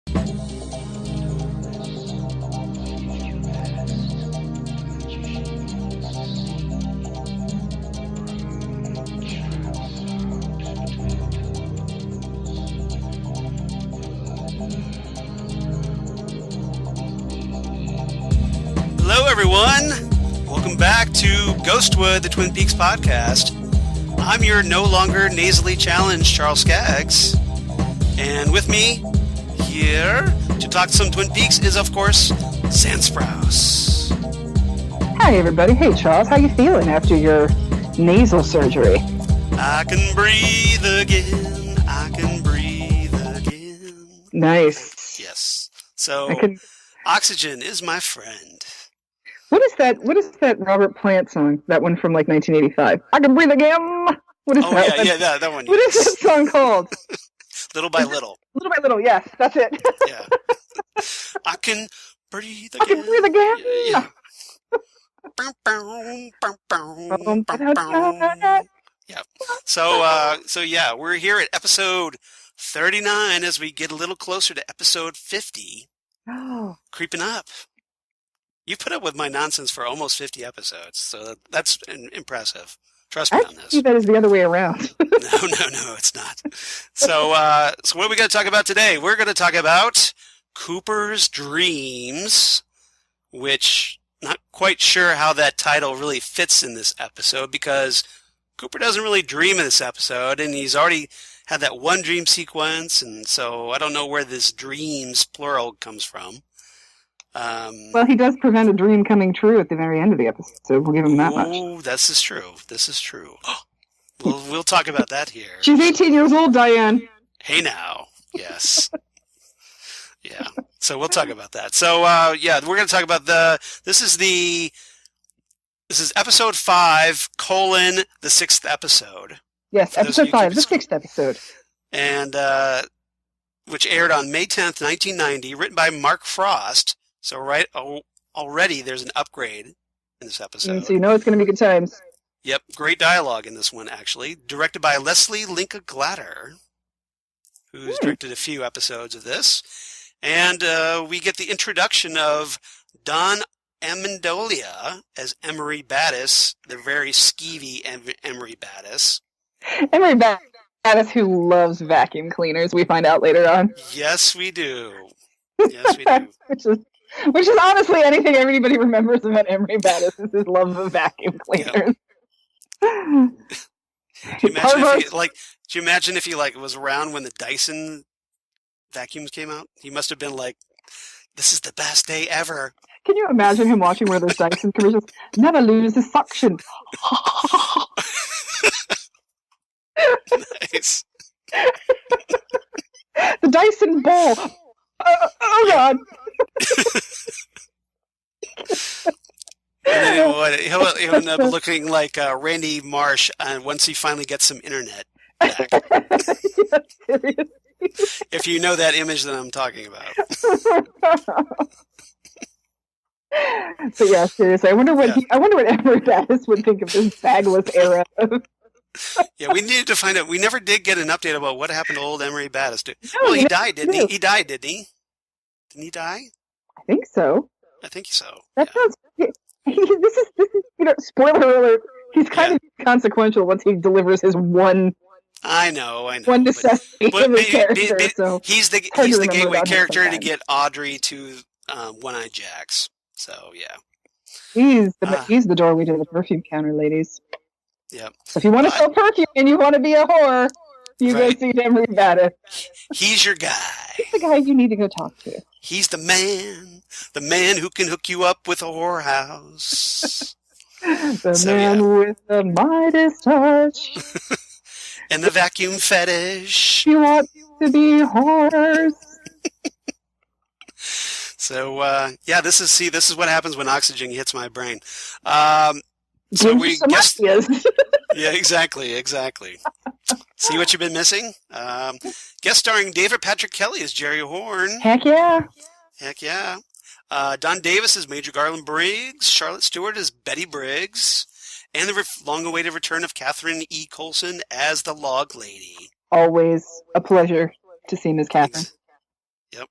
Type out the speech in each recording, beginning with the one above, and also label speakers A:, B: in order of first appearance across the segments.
A: Hello, everyone. Welcome back to Ghostwood, the Twin Peaks podcast. I'm your no longer nasally challenged Charles Skaggs. And with me here to talk some Twin Peaks is, of course, Sand Sprouse.
B: Hi, everybody. Hey, Charles. How you feeling after your nasal surgery?
A: I can breathe again. I can breathe again.
B: Nice.
A: Yes. So, oxygen is my friend.
B: What is that Robert Plant song? That one from like 1985. I can breathe again. What is that?
A: That one.
B: What is that song called?
A: Little by Little.
B: Little by Little. Yes, that's it.
A: Yeah. I can breathe again.
B: I can breathe again.
A: Yeah. So yeah, we're here at episode 39 as we get a little closer to episode 50.
B: Oh.
A: Creeping up. You put up with my nonsense for almost 50 episodes, so that's impressive. Trust me on this.
B: I see that as the other way around.
A: No, it's not. So what are we going to talk about today? We're going to talk about Cooper's Dreams, which not quite sure how that title really fits in this episode because Cooper doesn't really dream in this episode, and he's already had that one dream sequence, and so I don't know where this dreams, plural, comes from.
B: Well, he does prevent a dream coming true at the very end of the episode. We'll give him that much.
A: Oh, this is true. We'll talk about that here.
B: She's 18 years old, Diane.
A: Hey now. Yes. Yeah. So we'll talk about that. So, we're going to talk about this is episode 5, the 6th episode.
B: Yes, episode 5, the 6th episode.
A: And, which aired on May 10th, 1990, written by Mark Frost. So already there's an upgrade in this episode.
B: So you know it's going to be good times.
A: Yep, great dialogue in this one, actually. Directed by Leslie Linka Glatter, who's directed a few episodes of this. And we get the introduction of Don Amendolia as Emory Battis, the very skeevy Emory Battis.
B: Emory Battis, who loves vacuum cleaners, we find out later on.
A: Yes, we do. Yes, we do.
B: Which is honestly anything everybody remembers about Emory Battis is his love of vacuum cleaners.
A: Yep. Do you imagine if he was around when the Dyson vacuums came out? He must have been like, "This is the best day ever."
B: Can you imagine him watching one of those Dyson commercials? Never lose the suction.
A: Nice.
B: The Dyson ball. Oh God.
A: And then he'll end up looking like Randy Marsh once he finally gets some internet back. If you know that image that I'm talking about.
B: So yeah, seriously, I wonder what Emory Battis would think of this bagless era.
A: Yeah, we needed to find out. We never did get an update about what happened to old Emory Battis. Well, he died, didn't he? He died, didn't he? Didn't he die?
B: I think so.
A: I think so.
B: That sounds. This is spoiler alert. He's kind of consequential once he delivers his one.
A: I know.
B: One necessity of his character. So
A: he's the gateway character to get Audrey to One-Eyed Jacks. So yeah.
B: He's the doorway to the perfume counter, ladies.
A: Yep.
B: So if you want to sell perfume and you want to be a whore, you go see Emory Battis.
A: He's your guy.
B: He's the guy you need to go talk to.
A: He's the man who can hook you up with a whorehouse.
B: The man with the Midas touch.
A: And the vacuum fetish.
B: He wants to be whores.
A: So, this is what happens when oxygen hits my brain. Yeah, exactly. See what you've been missing? Guest starring David Patrick Kelly as Jerry Horn.
B: Heck yeah.
A: Don Davis as Major Garland Briggs. Charlotte Stewart as Betty Briggs. And the long-awaited return of Catherine E. Coulson as the Log Lady.
B: Always a pleasure to see Miss Catherine.
A: Yep.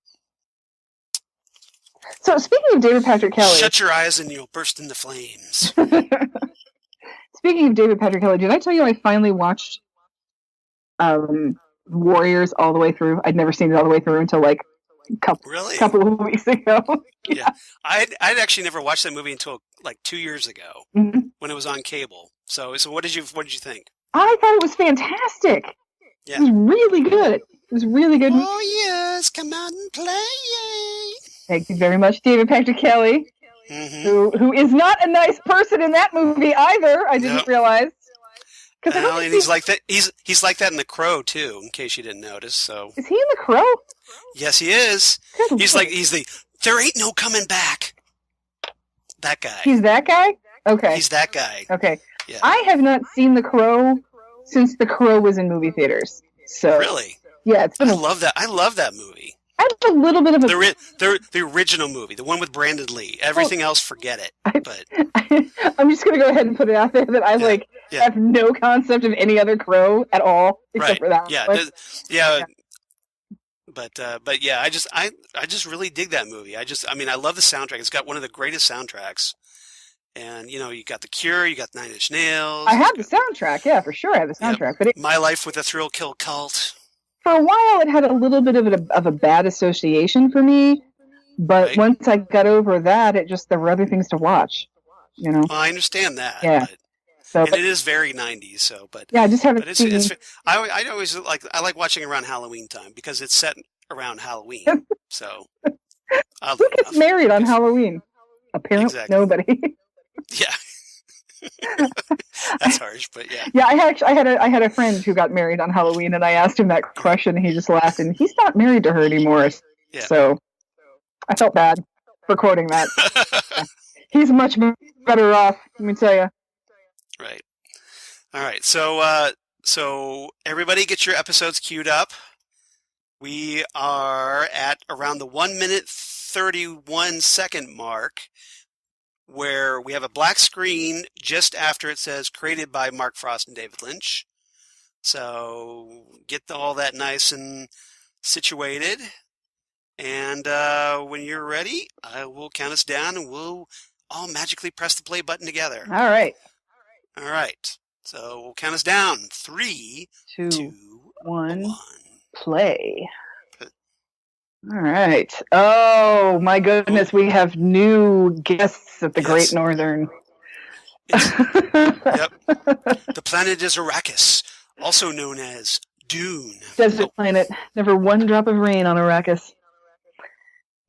B: So speaking of David Patrick Kelly,
A: Shut your eyes and you'll burst into flames.
B: Speaking of David Patrick Kelly, did I tell you I finally watched Warriors all the way through? I'd never seen it all the way through until like
A: Really?
B: couple of weeks ago.
A: Yeah. I'd actually never watched that movie until like 2 years ago
B: Mhm.
A: when it was on cable. So what did you think?
B: I thought it was fantastic.
A: Yeah.
B: It was really good. It was really good.
A: Oh yes, come out and play.
B: Thank you very much, David Patrick Kelly, who is not a nice person in that movie either. I didn't realize.
A: Well, and he's like that. He's like that in The Crow too. In case you didn't notice, so
B: is he in The Crow?
A: Yes, he is. He's the there ain't no coming back. That guy.
B: He's that guy. Okay.
A: He's that guy.
B: Okay.
A: Yeah.
B: I have not seen The Crow since The Crow was in movie theaters. So
A: really,
B: yeah, it's been.
A: I love that movie.
B: I have a little bit of
A: the original movie, the one with Brandon Lee. Everything else, forget it. But
B: I'm just gonna go ahead and put it out there that I have no concept of any other Crow at all except for that.
A: Yeah. But yeah, I just really dig that movie. I love the soundtrack. It's got one of the greatest soundtracks. And you got The Cure, you got 9 Inch Nails.
B: I have the soundtrack, yeah, for sure. I have the soundtrack, but
A: My Life with a Thrill Kill Cult.
B: For a while, it had a little bit of a bad association for me, but once I got over that, there were other things to watch. Well,
A: I understand that.
B: Yeah.
A: But it is very 90s. So, but
B: yeah, I just haven't seen.
A: I always like watching around Halloween time because it's set around Halloween. So,
B: who gets married on Halloween? Apparently, nobody.
A: Yeah. That's harsh, but yeah.
B: Yeah, I had a friend who got married on Halloween, and I asked him that question, and he just laughed, and he's not married to her anymore. Yeah. So I felt bad for quoting that. He's much better off, let me tell you.
A: Right. All right. So everybody get your episodes queued up. We are at around the 1 minute 31 second mark, where we have a black screen just after it says created by Mark Frost and David Lynch. So get all that nice and situated. And when you're ready, I will count us down and we'll all magically press the play button together.
B: All right.
A: All right. So we'll count us down. 3, 2,
B: 1. Play. All right. Oh, my goodness. We have new guests at the Great Northern.
A: Yep. The planet is Arrakis, also known as Dune.
B: Desert planet. Never one drop of rain on Arrakis.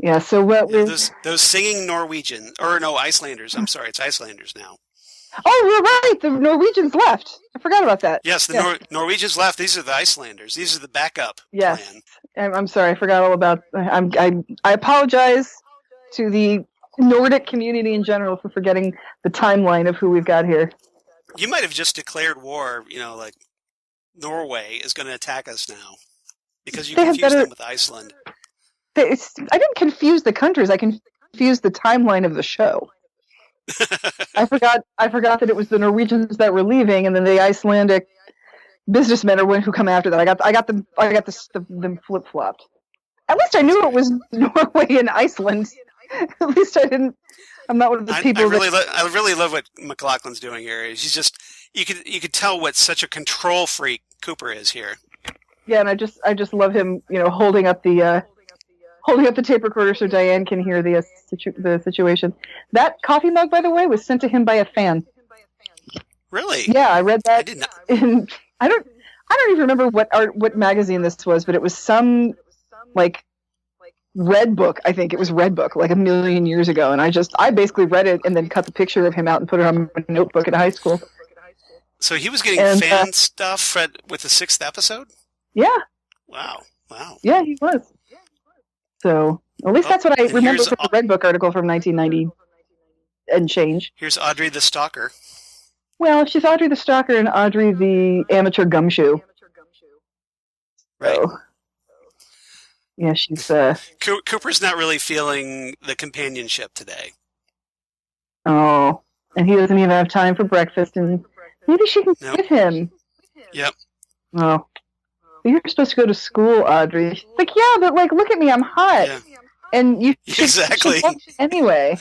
B: Yeah, so what
A: those singing Norwegian, or no, Icelanders. I'm sorry, it's Icelanders now.
B: Oh, you're right. The Norwegians left. I forgot about that.
A: Yes, the Norwegians left. These are the Icelanders. These are the backup plan.
B: I'm sorry. I forgot all about. I apologize to the Nordic community in general for forgetting the timeline of who we've got here.
A: You might have just declared war. Like Norway is going to attack us now because you confused them with Iceland.
B: I didn't confuse the countries. I confused the timeline of the show. I forgot that it was the Norwegians that were leaving, and then the Icelandic businessmen are who come after that. I got them flip flopped. At least I knew it was Norway and Iceland. At least I didn't. I'm not one of the people.
A: I really love what McLaughlin's doing here. He's just you could tell what such a control freak Cooper is here.
B: Yeah, and I just love him. Holding up the tape recorder so Diane can hear the situation. That coffee mug, by the way, was sent to him by a fan.
A: Really?
B: Yeah, I read that.
A: I did not.
B: I don't even remember what magazine this was, but it was some Red Book. I think it was Red Book, like a million years ago. And I basically read it and then cut the picture of him out and put it on my notebook in high school.
A: So he was getting fan stuff with the 6th episode?
B: Yeah.
A: Wow.
B: Yeah, he was. So at least that's what I remember from the Red Book article from 1990 and change.
A: Here's Audrey the Stalker.
B: Well, she's Audrey the Stalker and Audrey the amateur gumshoe.
A: Right.
B: So, yeah, she's...
A: Cooper's not really feeling the companionship today.
B: Oh, and he doesn't even have time for breakfast, and maybe she can get him.
A: Yep.
B: Oh. You're supposed to go to school, Audrey. Like, yeah, but look at me, I'm hot. And you should,
A: Exactly.
B: anyway.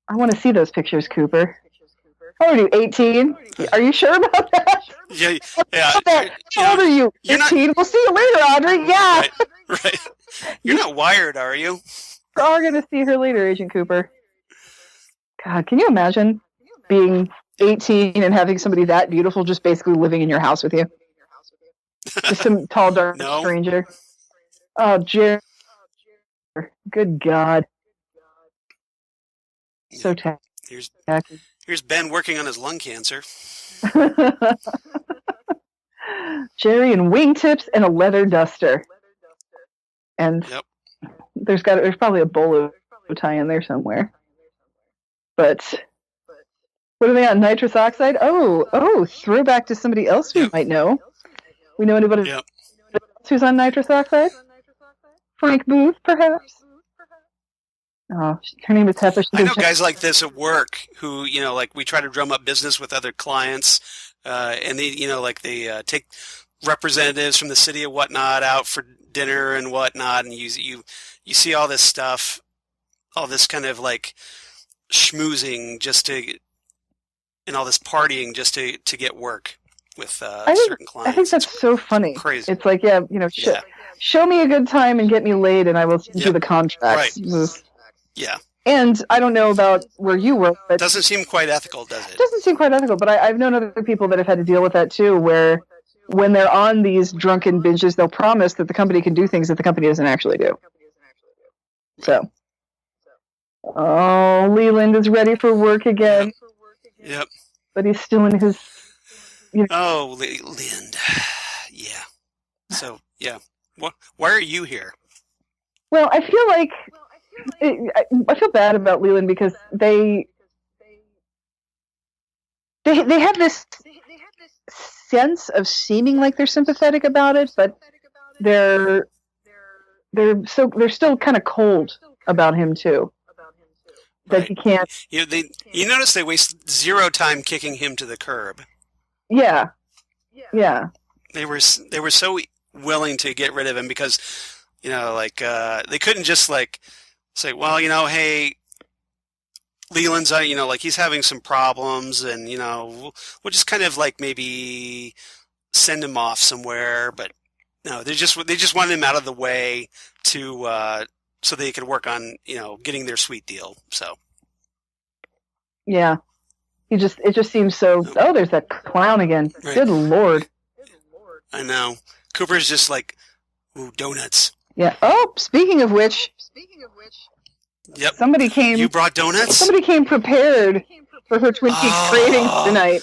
B: I want to see those pictures, Cooper. How old are you, 18? Are you sure about that?
A: Yeah.
B: How old are you? 18? We'll see you later, Audrey. Yeah.
A: Right. You're not wired, are you?
B: We're all going to see her later, Agent Cooper. God, can you imagine being 18 and having somebody that beautiful just basically living in your house with you? Just some tall, dark stranger. Oh, Jerry. Good God. So tacky.
A: Here's Ben working on his lung cancer.
B: Jerry in wingtips and a leather duster. And there's probably a bolo tie in there somewhere. But what are they on? Nitrous oxide? Oh, throwback to somebody else we might know. We know anybody else who's on nitrous oxide? Frank Booth, perhaps? Oh, her name is Heather.
A: I know guys like this at work who, like we try to drum up business with other clients, and they, they take representatives from the city or whatnot out for dinner and whatnot, and you see all this stuff, all this kind of like schmoozing and all this partying just to get work with certain clients.
B: I think that's so funny.
A: Crazy.
B: It's like, show me a good time and get me laid, and I will do the contracts.
A: Right. Yeah.
B: And I don't know about where you work, but
A: doesn't seem quite ethical, does it?
B: It doesn't seem quite ethical, but I've known other people that have had to deal with that too, where when they're on these drunken binges, they'll promise that the company can do things that the company doesn't actually do. So, Leland is ready for work again.
A: Yep.
B: But he's still in his.
A: Oh, Leland. Yeah. So, yeah. Why are you here?
B: Well, I feel like. I feel bad about Leland because they have this sense of seeming like they're sympathetic about it, but they're still kind of cold about him too. That he can't.
A: You notice they waste zero time kicking him to the curb.
B: Yeah.
A: They were so willing to get rid of him because they couldn't just say, well, hey, Leland's, he's having some problems, and we'll just kind of maybe send him off somewhere. But no, they just wanted him out of the way to so they could work on getting their sweet deal. So
B: yeah, it just seems so. Oh, there's that clown again. Right. Good Lord.
A: I know. Cooper's just like, ooh, donuts.
B: Yeah. Oh, speaking of which.
A: Yep.
B: Somebody came.
A: You brought donuts?
B: Somebody came prepared for her Twin Peaks cravings tonight.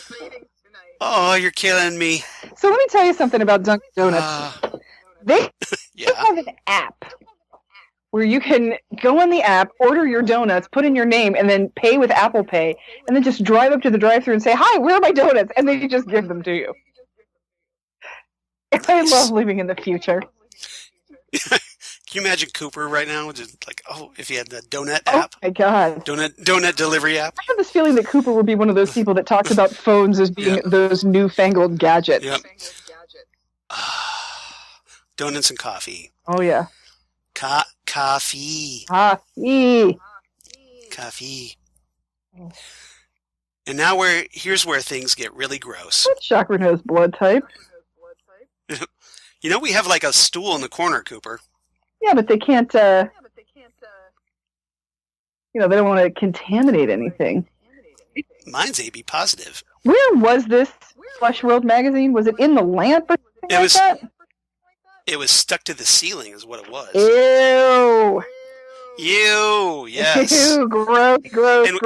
A: Oh, you're killing me.
B: So let me tell you something about Dunkin' Donuts. They have an app where you can go on the app, order your donuts, put in your name, and then pay with Apple Pay, and then just drive up to the drive-thru and say, "Hi, where are my donuts?" And they just give them to you. Nice. I love living in the future.
A: Can you imagine Cooper right now? Just if he had the donut app.
B: Oh my God.
A: Donut delivery app.
B: I have this feeling that Cooper would be one of those people that talks about phones as being those newfangled gadgets.
A: Yep. Donuts and coffee.
B: Oh yeah.
A: Coffee. And now here's where things get really gross.
B: What's Jacques Renault's blood type?
A: We have a stool in the corner, Cooper.
B: Yeah, but they can't, they don't want to contaminate anything.
A: Mine's AB positive.
B: Where was this Flesh World magazine? Was it in the lamp or something like that?
A: It was stuck to the ceiling is what it was.
B: Ew.
A: Yes.
B: Ew, gross.
A: And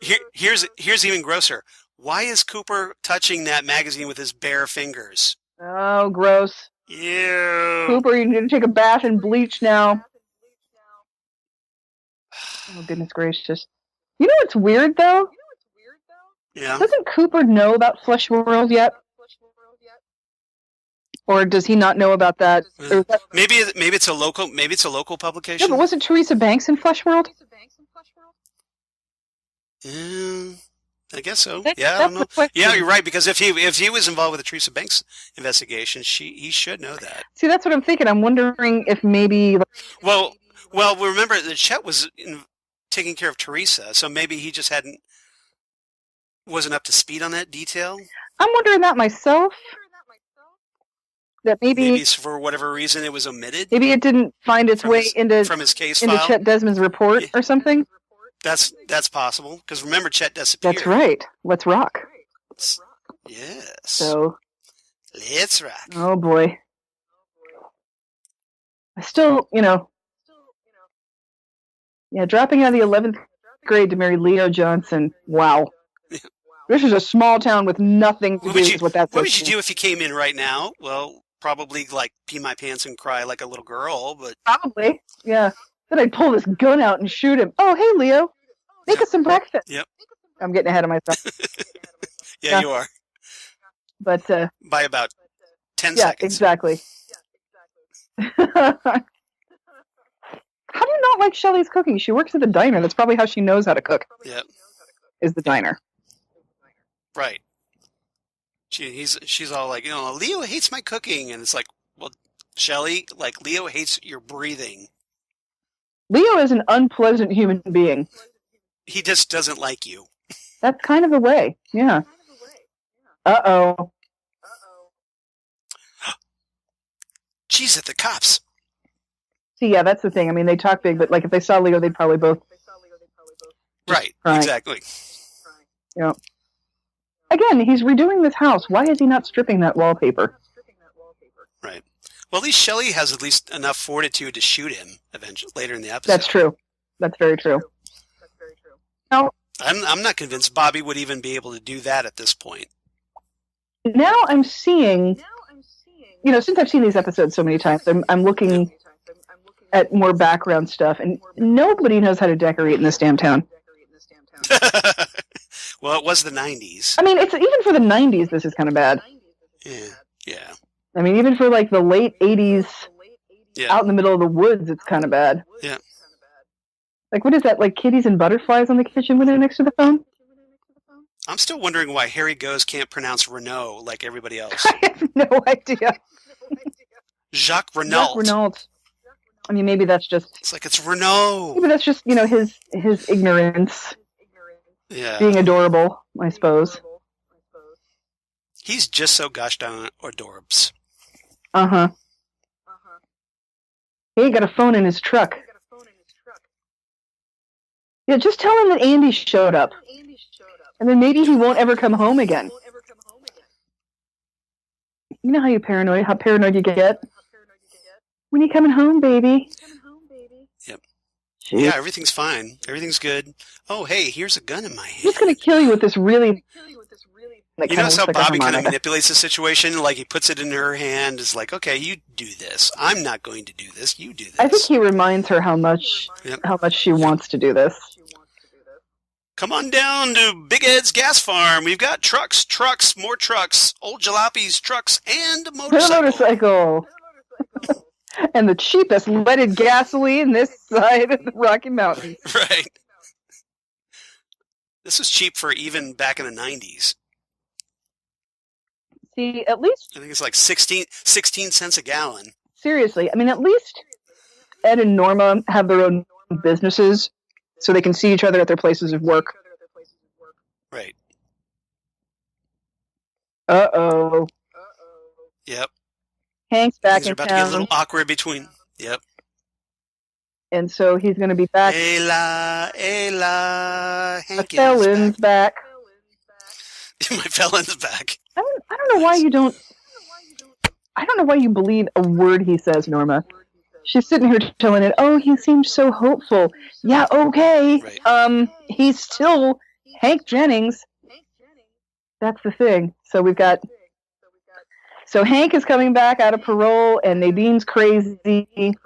A: here's even grosser. Why is Cooper touching that magazine with his bare fingers?
B: Oh, gross.
A: Ew.
B: Cooper, you need to take a bath and bleach now. Oh, goodness gracious. You know what's weird, though?
A: Yeah.
B: Doesn't Cooper know about Flesh World yet? Or does he not know about that?
A: Maybe it's a local publication.
B: Yeah, but wasn't Teresa Banks in Flesh World?
A: I guess so. Yeah, I don't know. Yeah, you're right, because if he was involved with the Teresa Banks investigation, he should know that.
B: See, that's what I'm thinking. I'm wondering if maybe.
A: Well, Well, remember that Chet was taking care of Teresa, so maybe he just wasn't up to speed on that detail.
B: I'm wondering that myself. That
A: Maybe for whatever reason it was omitted.
B: Maybe it didn't find its way into
A: his case
B: into
A: file.
B: Chet Desmond's report or something.
A: That's possible because remember Chet disappeared.
B: That's right. Let's rock.
A: Yes.
B: So
A: let's rock.
B: Oh boy. I still, dropping out of the 11th grade to marry Leo Johnson. Wow. This is a small town with nothing to do with what that's.
A: What would you do if you came in right now? Well, probably like pee my pants and cry like a little girl, but
B: probably, yeah. Then I'd pull this gun out and shoot him. Oh, hey, Leo, make us some breakfast.
A: Yep.
B: I'm getting ahead of myself.
A: Yeah, you are.
B: But
A: by about 10 seconds.
B: Yeah, exactly. How do you not like Shelley's cooking? She works at the diner. That's probably how she knows how to cook.
A: Yep.
B: Is the diner.
A: Right. She's all like, Leo hates my cooking. And it's like, well, Shelley, like Leo hates your breathing.
B: Leo is an unpleasant human being.
A: He just doesn't like you.
B: That's kind of a way. Yeah. Uh-oh.
A: Jeez, at the cops.
B: See, yeah, that's the thing. I mean, they talk big, but like if they saw Leo, they'd probably both.
A: Right, exactly.
B: Yeah. Again, he's redoing this house. Why is he not stripping that wallpaper?
A: Right. Well, at least Shelley has at least enough fortitude to shoot him eventually later in the episode.
B: That's true. That's very true. Now,
A: I'm not convinced Bobby would even be able to do that at this point.
B: Now I'm seeing, since I've seen these episodes so many times, I'm looking at more background stuff, and nobody knows how to decorate in this damn town.
A: Well, it was the 90s.
B: I mean, it's even for the 90s, this is kind of bad.
A: Yeah.
B: I mean, even for like the late 80s, out in the middle of the woods, it's kind of bad.
A: Yeah.
B: Like, what is that? Like kitties and butterflies on the kitchen window next to the phone?
A: I'm still wondering why Harry Goes can't pronounce Renault like everybody else.
B: I have no idea.
A: Jacques Renault.
B: Jacques Renault. I mean, maybe that's just...
A: It's like, it's Renault.
B: Maybe that's just, his ignorance.
A: Yeah.
B: Being adorable, I suppose.
A: He's just so gosh darn adorbs.
B: Uh-huh. He ain't got a phone in his truck. Yeah, just tell him that Andy showed up. And then maybe he won't ever come home again. You know how paranoid you get? When you coming home, baby?
A: Yep.
B: Jeez.
A: Yeah, everything's fine. Everything's good. Oh, hey, here's a gun in my hand.
B: He's going to kill you with this really...
A: You notice how Bobby kind of manipulates the situation? Like, he puts it in her hand. It's like, okay, you do this. I'm not going to do this. You do this.
B: I think he reminds her how much she wants to do this.
A: Come on down to Big Ed's gas farm. We've got trucks, more trucks, old jalopies, trucks, and a motorcycle.
B: And the cheapest leaded gasoline this side of the Rocky Mountains.
A: Right. This was cheap for even back in the 90s.
B: See, at least...
A: I think it's like 16 cents a gallon.
B: Seriously. I mean, at least Ed and Norma have their own businesses so they can see each other at their places of work.
A: Right.
B: Uh-oh.
A: Yep.
B: Hank's back
A: Things are
B: in
A: about
B: town.
A: to get a little awkward between... Yep.
B: And so he's going to be back.
A: Ayla, Hank
B: the felon's back.
A: My felon's back.
B: I don't know why you don't... I don't know why you believe a word he says, Norma. She's sitting here telling it, oh, he seems so hopeful. Yeah, okay.
A: Right.
B: He's still Hank Jennings. That's the thing. So we've got... So Hank is coming back out of parole, and Nadine's crazy.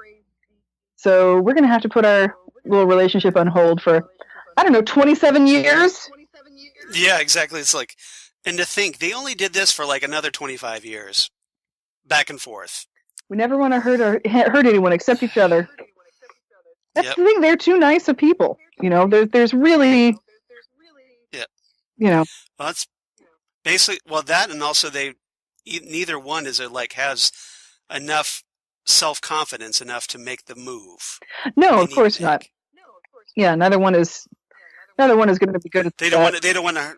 B: So we're going to have to put our little relationship on hold for, 27 years?
A: Yeah, exactly. It's like... And to think, they only did this for like another 25 years. Back and forth.
B: We never want to hurt anyone except each other. That's the thing. They're too nice of people. There's really...
A: Well, that's basically... Well, that and also neither one has enough self-confidence enough to make the move.
B: No, of course not. Yeah, neither one is going to be good at
A: They
B: that.
A: They don't want to.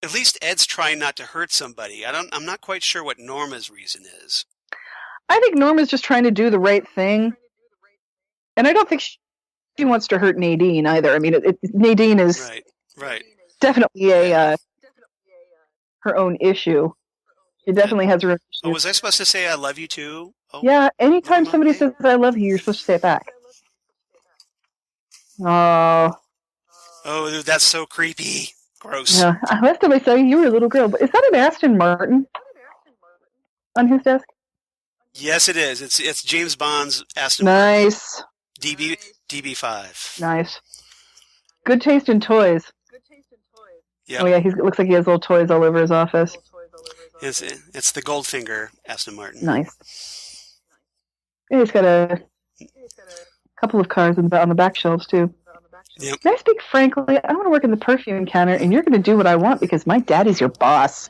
A: At least Ed's trying not to hurt somebody. I'm not quite sure what Norma's reason is.
B: I think Norma's just trying to do the right thing, and I don't think she wants to hurt Nadine either. I mean, Nadine is
A: right.
B: definitely her own issue. She definitely has her own issue.
A: Oh, was I supposed to say I love you too? Oh,
B: yeah, anytime somebody says I love you, you're supposed to say it back. Oh,
A: that's so creepy. Gross.
B: Yeah, last time I saw you, you were a little girl. But is that an Aston Martin on his desk?
A: Yes, it is. It's James Bond's Aston
B: Nice.
A: Martin. DB5.
B: Nice. Good taste in toys.
A: Yep.
B: Oh yeah, it looks like he has little toys all over his office.
A: It's the Goldfinger Aston Martin.
B: Nice. Yeah, he's got a couple of cars on the back shelves too.
A: Yep.
B: Can I speak frankly? I want to work in the perfume counter, and you're going to do what I want because my daddy's your boss.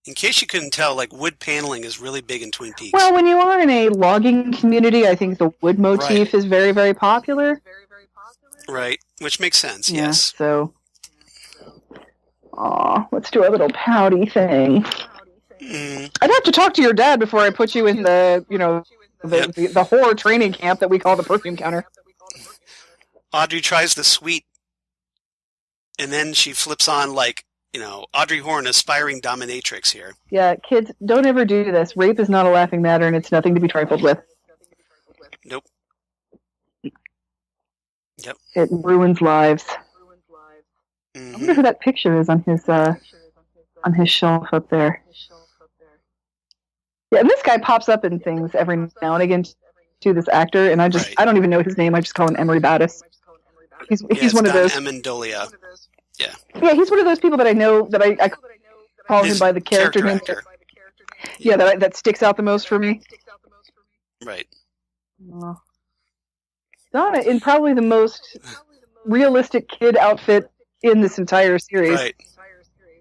A: In case you couldn't tell, like, wood paneling is really big in Twin Peaks.
B: Well, when you are in a logging community, I think the wood motif is very, very popular.
A: Right, which makes sense,
B: yeah,
A: yes.
B: So, let's do a little pouty thing. I'd have to talk to your dad before I put you in the horror training camp that we call the perfume counter.
A: Audrey tries the sweet, and then she flips on, like, Audrey Horne, aspiring dominatrix here.
B: Yeah, kids, don't ever do this. Rape is not a laughing matter, and it's nothing to be trifled with.
A: Nope. Yep.
B: It ruins lives. I wonder who that picture is on his shelf up there. Yeah, and this guy pops up in things every now and again to this actor, and I don't even know his name. I just call him Emory Battis. He's one of those.
A: Don Amendolia. Yeah.
B: Yeah, he's one of those people that I know that I call him by the character name. Yeah, that sticks out the most for me.
A: Right.
B: Donna in probably the most realistic kid outfit in this entire series.
A: Right.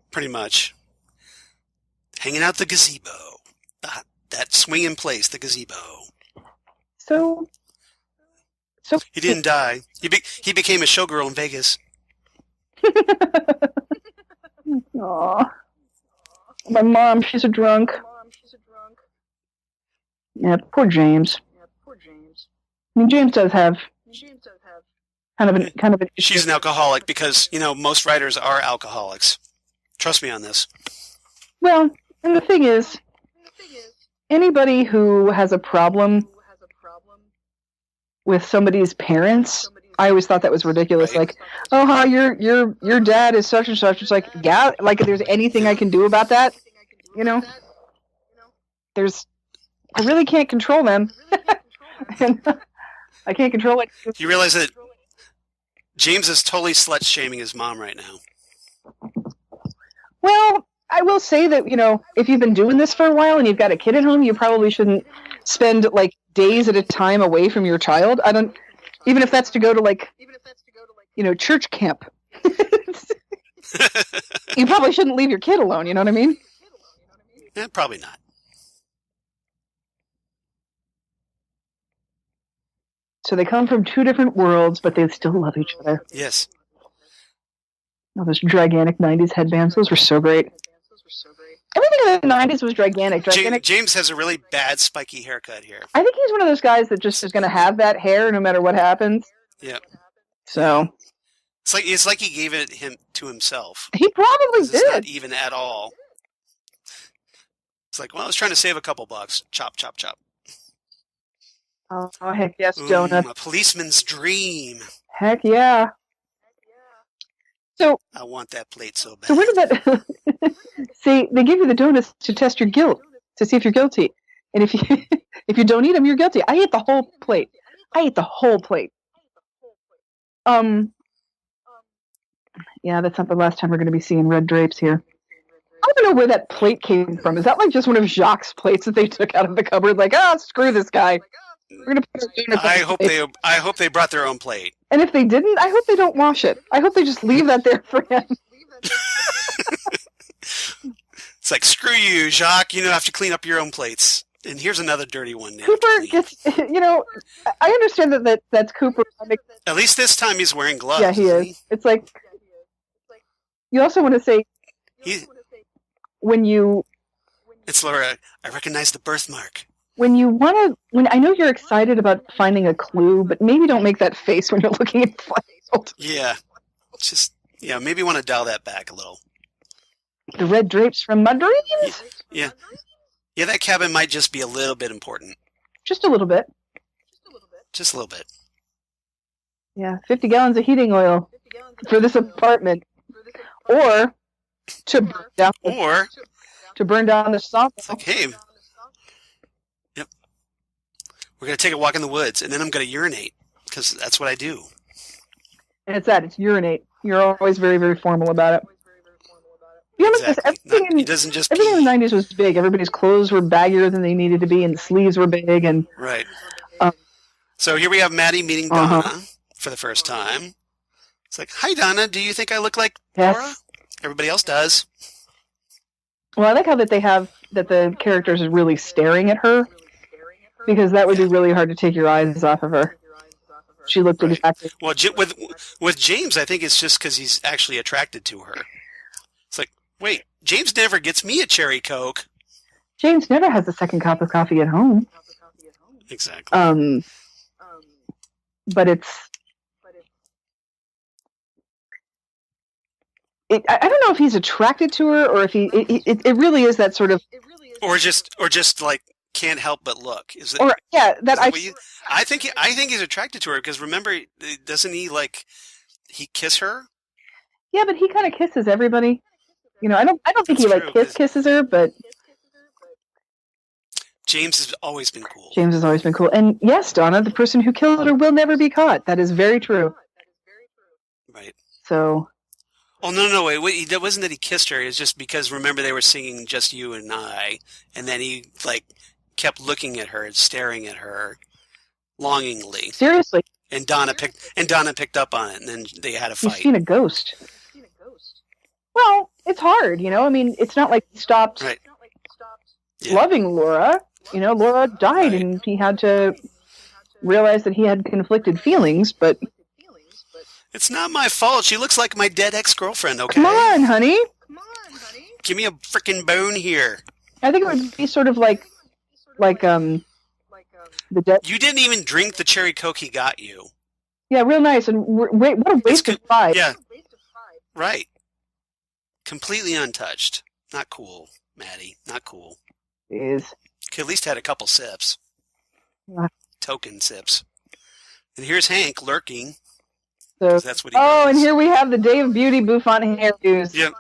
A: Pretty much. Hanging out the gazebo. That swing in place, the gazebo.
B: So
A: he didn't die. He became a showgirl in Vegas.
B: Aww. My mom, she's a drunk. Yeah, poor James. I mean, James does have kind of an.
A: She's an alcoholic because most writers are alcoholics. Trust me on this.
B: Well, and the thing is, anybody who has a problem with somebody's parents, I always thought that was ridiculous. Right. Like, your dad is such and such. It's like, yeah, like if there's anything I can do about that, I really can't control them. And I can't control it.
A: You realize that James is totally slut-shaming his mom right now.
B: Well, I will say that, if you've been doing this for a while and you've got a kid at home, you probably shouldn't spend, days at a time away from your child. Even if that's to go to, church camp. You probably shouldn't leave your kid alone, you know what I mean?
A: Yeah, probably not.
B: So they come from two different worlds, but they still love each other.
A: Yes.
B: Oh, those gigantic 90s headbands, those were so great. Everything in the 90s was gigantic.
A: James has a really bad spiky haircut here.
B: I think he's one of those guys that just is going to have that hair no matter what happens.
A: Yeah.
B: So
A: it's like he gave it to himself.
B: He probably did.
A: It's not even at all. It's like, well, I was trying to save a couple bucks. Chop, chop, chop.
B: Oh, heck yes, Jonah.
A: A policeman's dream.
B: Heck yeah. So
A: I want that plate so bad.
B: So where did that... See, they give you the donuts to test your guilt, to see if you're guilty. And if you don't eat them, you're guilty. I ate the whole plate. Yeah, that's not the last time we're going to be seeing red drapes here. I don't know where that plate came from. Is that just one of Jacques' plates that they took out of the cupboard? Like, screw this guy. We're gonna put our donuts
A: I hope they brought their own plate.
B: And if they didn't, I hope they don't wash it. I hope they just leave that there for him.
A: It's like, screw you, Jacques. You have to clean up your own plates. And here's another dirty one.
B: Cooper gets, I understand that's Cooper.
A: At least this time he's wearing gloves.
B: Yeah, he is.
A: He?
B: It's like, you also want to say,
A: It's Laura, I recognize the birthmark.
B: When I know you're excited about finding a clue, but maybe don't make that face when you're looking at files.
A: Yeah. Maybe want to dial that back a little.
B: The red drapes from Mudreams?
A: Yeah. Yeah, that cabin might just be a little bit important.
B: Just a little bit.
A: Just a little bit.
B: Yeah, 50 gallons of heating oil for this apartment. Or to burn down the sawmill.
A: It's like, hey, yep, we're going to take a walk in the woods, and then I'm going to urinate, because that's what I do.
B: And it's urinate. You're always very, very formal about it.
A: Exactly.
B: Everything in the 90s was big. Everybody's clothes were baggier than they needed to be, and the sleeves were big. And
A: right. So here we have Maddie meeting Donna for the first time. It's like, hi, Donna, do you think I look like Laura? Everybody else does.
B: Well, I like how that the characters are really staring at her, because that would be really hard to take your eyes off of her. She looked exactly.
A: Well, with James, I think it's just because he's actually attracted to her. It's like, wait, James never gets me a cherry Coke.
B: James never has a second cup of coffee at home.
A: Exactly.
B: But I don't know if he's attracted to her, or if it really is that sort of,
A: or just like can't help but look. Is it?
B: Or yeah,
A: I think he's attracted to her, because remember, doesn't he he kiss her?
B: Yeah, but he kind of kisses everybody. I don't think he kisses her, but
A: James has always been cool.
B: James has always been cool. And yes, Donna, the person who killed her will never be caught. That is very true.
A: Right.
B: So.
A: Oh, no, wait, it wasn't that he kissed her. It was just because, remember, they were singing Just You and I, and then he, kept looking at her and staring at her longingly.
B: Seriously.
A: And Donna picked up on it, and then they had a fight.
B: He's seen a ghost. Well, it's hard, I mean, it's not like he stopped loving Laura. Laura died, and he had to realize that he had conflicted feelings, but...
A: It's not my fault. She looks like my dead ex-girlfriend, okay?
B: Come on, honey.
A: Give me a frickin' bone here.
B: I think it would be sort of like the dead...
A: You didn't even drink the cherry Coke he got you.
B: Yeah, real nice. And wait, what a waste of pride.
A: Yeah. Right. Completely untouched. Not cool, Maddie. Not cool.
B: It is.
A: Could at least had a couple sips. Token sips. And here's Hank lurking.
B: So,
A: that's what he does.
B: And here we have the Dave Beauty Bouffant hairdos.
A: Yep.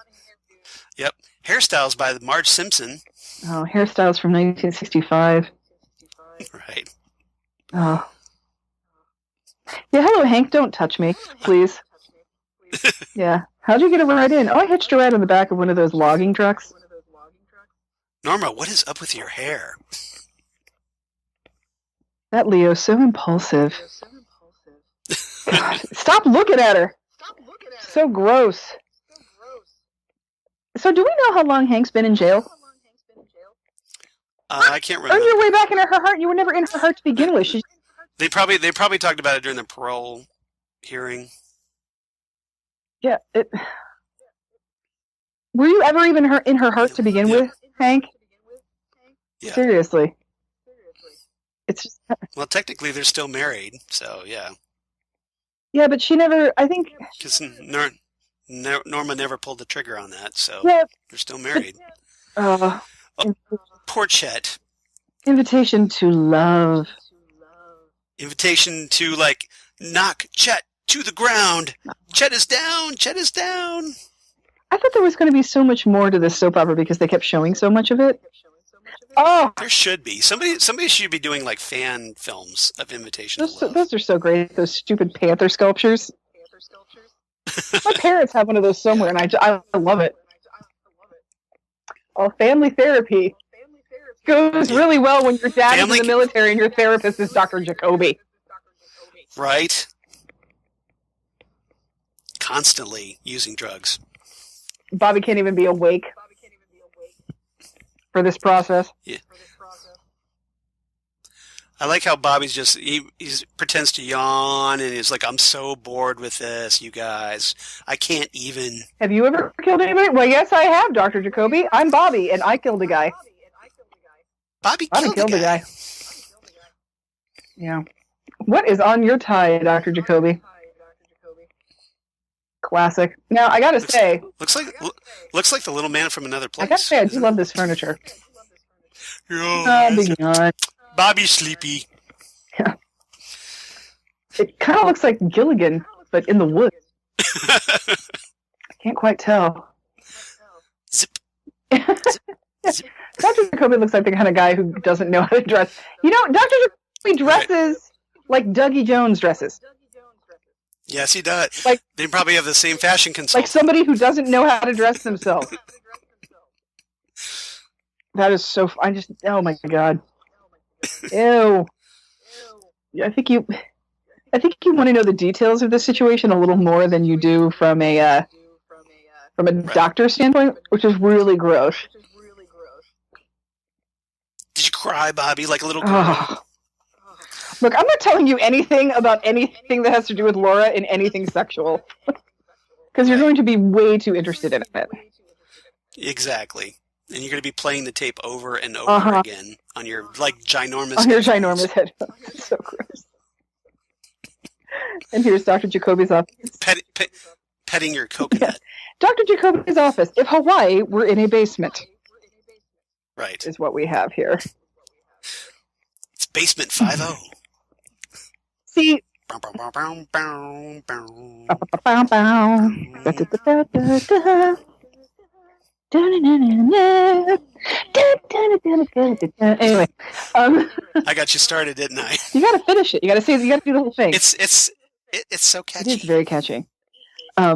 A: Hairstyles by Marge Simpson.
B: Oh, hairstyles from 1965.
A: Right.
B: Oh. Yeah, hello, Hank. Don't touch me, please. Yeah. How'd you get a ride in? Oh, I hitched a ride on the back of one of those logging trucks.
A: Norma, what is up with your hair?
B: That Leo's so impulsive. God, stop looking at her. So gross. So do we know how long Hank's been in jail?
A: I can't remember.
B: Earn your way back into her heart. You were never in her heart to begin with.
A: They probably talked about it during the parole hearing.
B: Yeah. Were you ever even in her heart to begin with, Hank?
A: Yeah.
B: Seriously. It's just...
A: Well, technically they're still married, so yeah.
B: Yeah, but she never, I think...
A: Because Norma never pulled the trigger on that, so
B: they're
A: still married. Poor Chet.
B: Invitation to love.
A: Invitation to, knock Chet to the ground. Chet is down. Chet is down.
B: I thought there was going to be so much more to this soap opera because they kept showing so much of it. Oh,
A: there should be. Somebody should be doing fan films of Invitation to Love.
B: Those are so great. Those stupid panther sculptures. My parents have one of those somewhere, and I love it. Oh, family therapy goes really well when your dad is in the military and your therapist is Dr. Jacoby.
A: Right. Constantly using drugs.
B: Bobby can't even be awake for this process.
A: Yeah. I like how Bobby's just he pretends to yawn and he's like, "I'm so bored with this, you guys. I can't even."
B: Have you ever killed anybody? Well, yes, I have, Dr. Jacoby. I'm Bobby, and I killed a guy.
A: Bobby
B: Bobby
A: killed the
B: killed a
A: guy.
B: guy. Yeah. What is on your tie, Dr. Jacoby? Classic. Now, I gotta say,
A: Looks like the little man from another place.
B: I gotta say, I do love this furniture.
A: Yeah,
B: Big yawn.
A: Bobby's sleepy.
B: Yeah. It kind of looks like Gilligan, but in the woods. I can't quite tell.
A: Zip.
B: Yeah.
A: Zip.
B: Dr. Jacoby looks like the kind of guy who doesn't know how to dress. You know, Dr. Jacoby dresses like Dougie Jones dresses.
A: Yes, he does.
B: Like,
A: they probably have the same fashion consultant.
B: Like somebody who doesn't know how to dress themselves. That is so. Oh my god. Ew. I think you want to know the details of the situation a little more than you do from a doctor's standpoint, which is really gross.
A: Did you cry, Bobby, like a little girl?
B: Oh. Look, I'm not telling you anything about anything that has to do with Laura in anything sexual, because you're going to be way too interested in it.
A: Exactly. And you're going to be playing the tape over and over again on your ginormous
B: headphones. It's so gross. And here's Dr. Jacoby's office.
A: Petting your coconut.
B: Yeah. Dr. Jacoby's office. If Hawaii were in a basement.
A: Right.
B: Is what we have here.
A: It's Basement 5-0.
B: See. Anyway,
A: I got you started, didn't I?
B: You got to finish it. You got to do the whole thing.
A: It's so catchy.
B: It is very catchy. I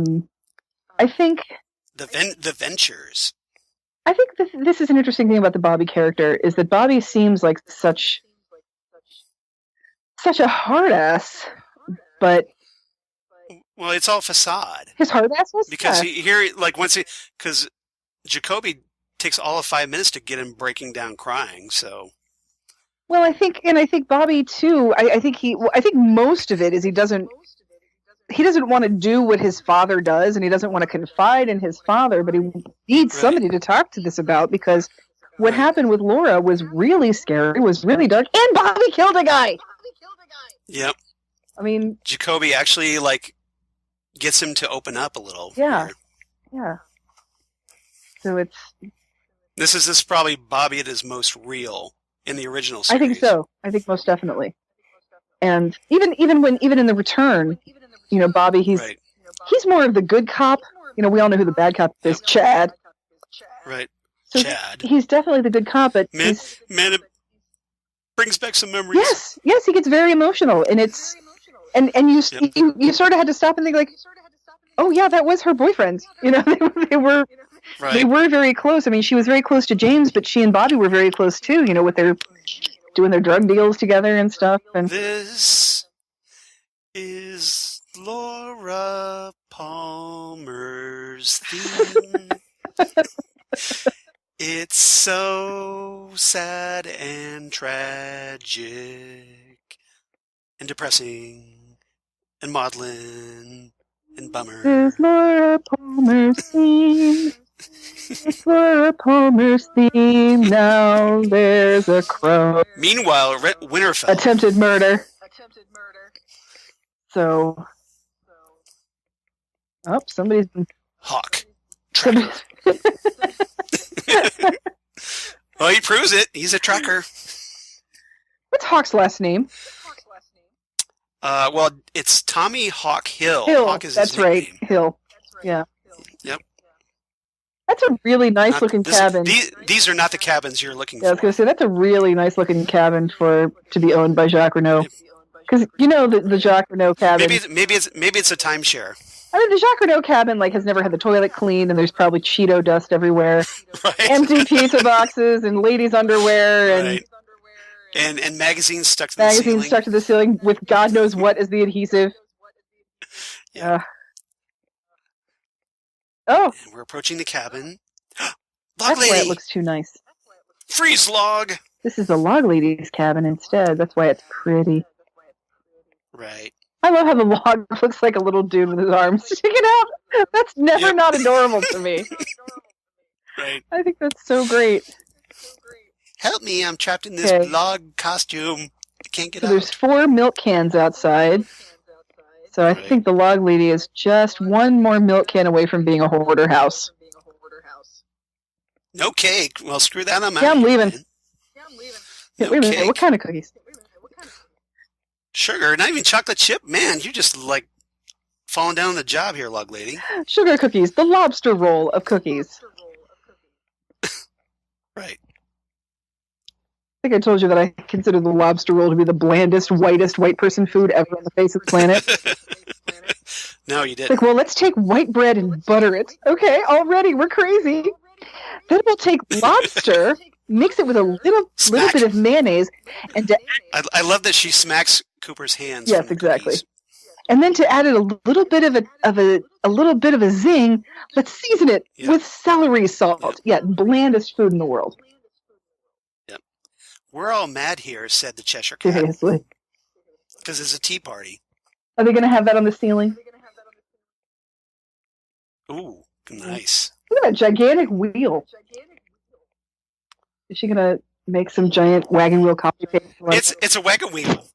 B: think
A: the Ventures.
B: I think this is an interesting thing about the Bobby character is that Bobby seems like such a hard ass, but
A: well, it's all facade.
B: His hard ass was
A: because because Jacoby takes all of 5 minutes to get him breaking down crying. So,
B: well, I think Bobby too. I think most of it is he doesn't want to do what his father does, and he doesn't want to confide in his father, but he needs somebody to talk to this about because what happened with Laura was really scary, was really dark, and Bobby killed a guy.
A: Yep.
B: I mean,
A: Jacoby actually gets him to open up a little.
B: Yeah. Yeah. So
A: this is probably Bobby at his most real in the original series.
B: I think so. I think most definitely. And even in the return, Bobby, he's more of the good cop. We all know who the bad cop is, Chad.
A: Right.
B: So
A: Chad.
B: He's definitely the good cop, but
A: man, it brings back some memories.
B: Yes, he gets very emotional, and it's and you sort of had to stop and think like, oh yeah, that was her boyfriend. They were very close. I mean, she was very close to James, but she and Bobby were very close too. With their doing their drug deals together and stuff. And
A: this is Laura Palmer's theme. It's so sad and tragic and depressing and maudlin and bummer.
B: This is Laura Palmer's theme. It's Laura Palmer's theme. Now there's a crow.
A: Meanwhile, Winterfell.
B: Attempted murder. So. Oh, somebody's been.
A: Hawk. Well, he proves it. He's a tracker.
B: What's Hawk's last name?
A: Well, it's Tommy Hawk Hill. Hawk is
B: that's
A: his nickname.
B: Right. Hill. Yeah.
A: Yep.
B: That's a really nice looking cabin.
A: These are not the cabins you're looking for.
B: I was going to say that's a really nice looking cabin to be owned by Jacques Renault. Because the Jacques Renault cabin.
A: Maybe it's a timeshare.
B: I mean, the Jacques Renault cabin has never had the toilet cleaned, and there's probably Cheeto dust everywhere.
A: Right.
B: Empty pizza boxes and ladies' underwear
A: and magazines stuck to the ceiling.
B: With God knows what as the adhesive.
A: Yeah.
B: Oh.
A: And we're approaching the cabin.
B: That's why it looks too nice.
A: Freeze log.
B: This is the log lady's cabin instead. That's why it's pretty.
A: Right.
B: I love how the log looks like a little dude with his arms sticking out. That's never not adorable to me.
A: Right.
B: I think that's so great.
A: Help me, I'm trapped in this log costume. I can't get out.
B: There's 4 milk cans outside. So I think the log lady is just one more milk can away from being a hoarder house.
A: No cake. Well, screw that. I'm out.
B: Yeah, I'm leaving.
A: No
B: wait a minute.
A: cake.
B: What kind of cookies?
A: Sugar, not even chocolate chip. Man, you just like falling down on the job here, log lady.
B: Sugar cookies. The lobster roll of cookies.
A: Right.
B: I think I told you that I consider the lobster roll to be the blandest, whitest white person food ever on the face of the planet.
A: No, you didn't.
B: Like, well, let's take white bread and butter it. Okay, already, we're crazy. Then we'll take lobster, mix it with a little bit of mayonnaise, and
A: I love that she smacks Cooper's hands.
B: Yes, exactly. And then to add it a little bit of a zing, let's season it with celery salt. Yeah, blandest food in the world.
A: Yep. We're all mad here, said the Cheshire Cat.
B: Seriously.
A: Because it's a tea party.
B: Are they going to have that on the ceiling?
A: Ooh, nice.
B: Look at that gigantic wheel. Is she going to make some giant wagon wheel coffee table?
A: It's a wagon wheel.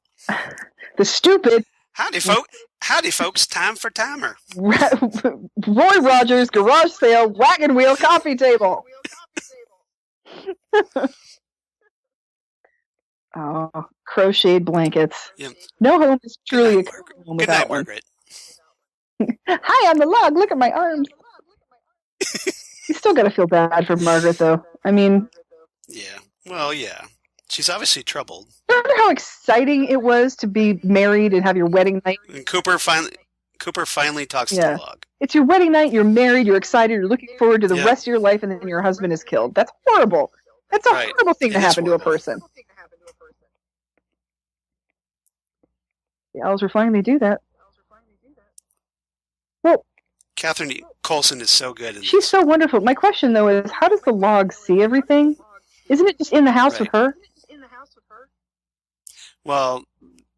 B: The stupid.
A: Howdy, folks. Time for timer.
B: Roy Rogers garage sale wagon wheel coffee table. Oh, crocheted blankets.
A: Yep.
B: No home is truly a home
A: Good night, Margaret.
B: Hi, I'm the log. Look at my arms. You still got to feel bad for Margaret, though. I mean...
A: Yeah. Well, yeah. She's obviously troubled.
B: Remember how exciting it was to be married and have your wedding night?
A: And Cooper finally talks to the log.
B: It's your wedding night, you're married, you're excited, you're looking forward to the rest of your life, and then your husband is killed. That's horrible. That's a horrible thing to happen to a person. The owls were flying, they do that. Well,
A: Catherine Coulson is so good.
B: She's so wonderful. My question, though, is how does the log see everything? Isn't it just in the house with her?
A: Well,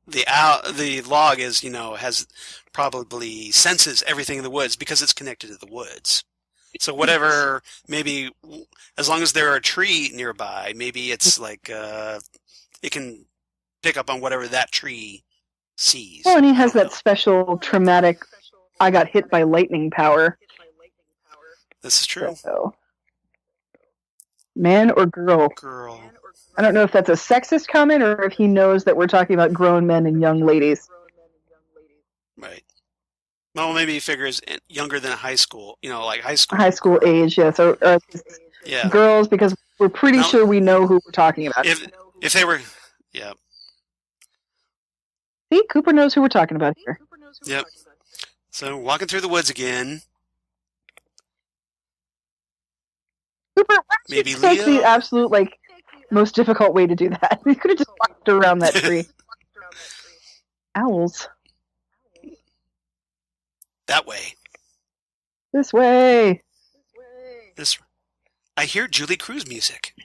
A: the log is, has probably senses everything in the woods because it's connected to the woods. So whatever, maybe as long as there are a tree nearby, maybe it's like it can pick up on whatever that tree sees.
B: Well, and he has that special traumatic I got hit by lightning power.
A: This is true.
B: So, man or girl?
A: Girl.
B: I don't know if that's a sexist comment or if he knows that we're talking about grown men and young ladies.
A: Right. Well, maybe he figures younger than high school, like high school.
B: High school age, yes. Or girls, because we're pretty sure we know who we're talking about.
A: If they were, yeah.
B: See, Cooper knows who we're talking about here.
A: Yep. So, walking through the woods again.
B: Cooper,
A: maybe
B: takes the absolute, most difficult way to do that. He could have just walked around that tree. Owls.
A: That way.
B: This way.
A: I hear Julie Cruz music.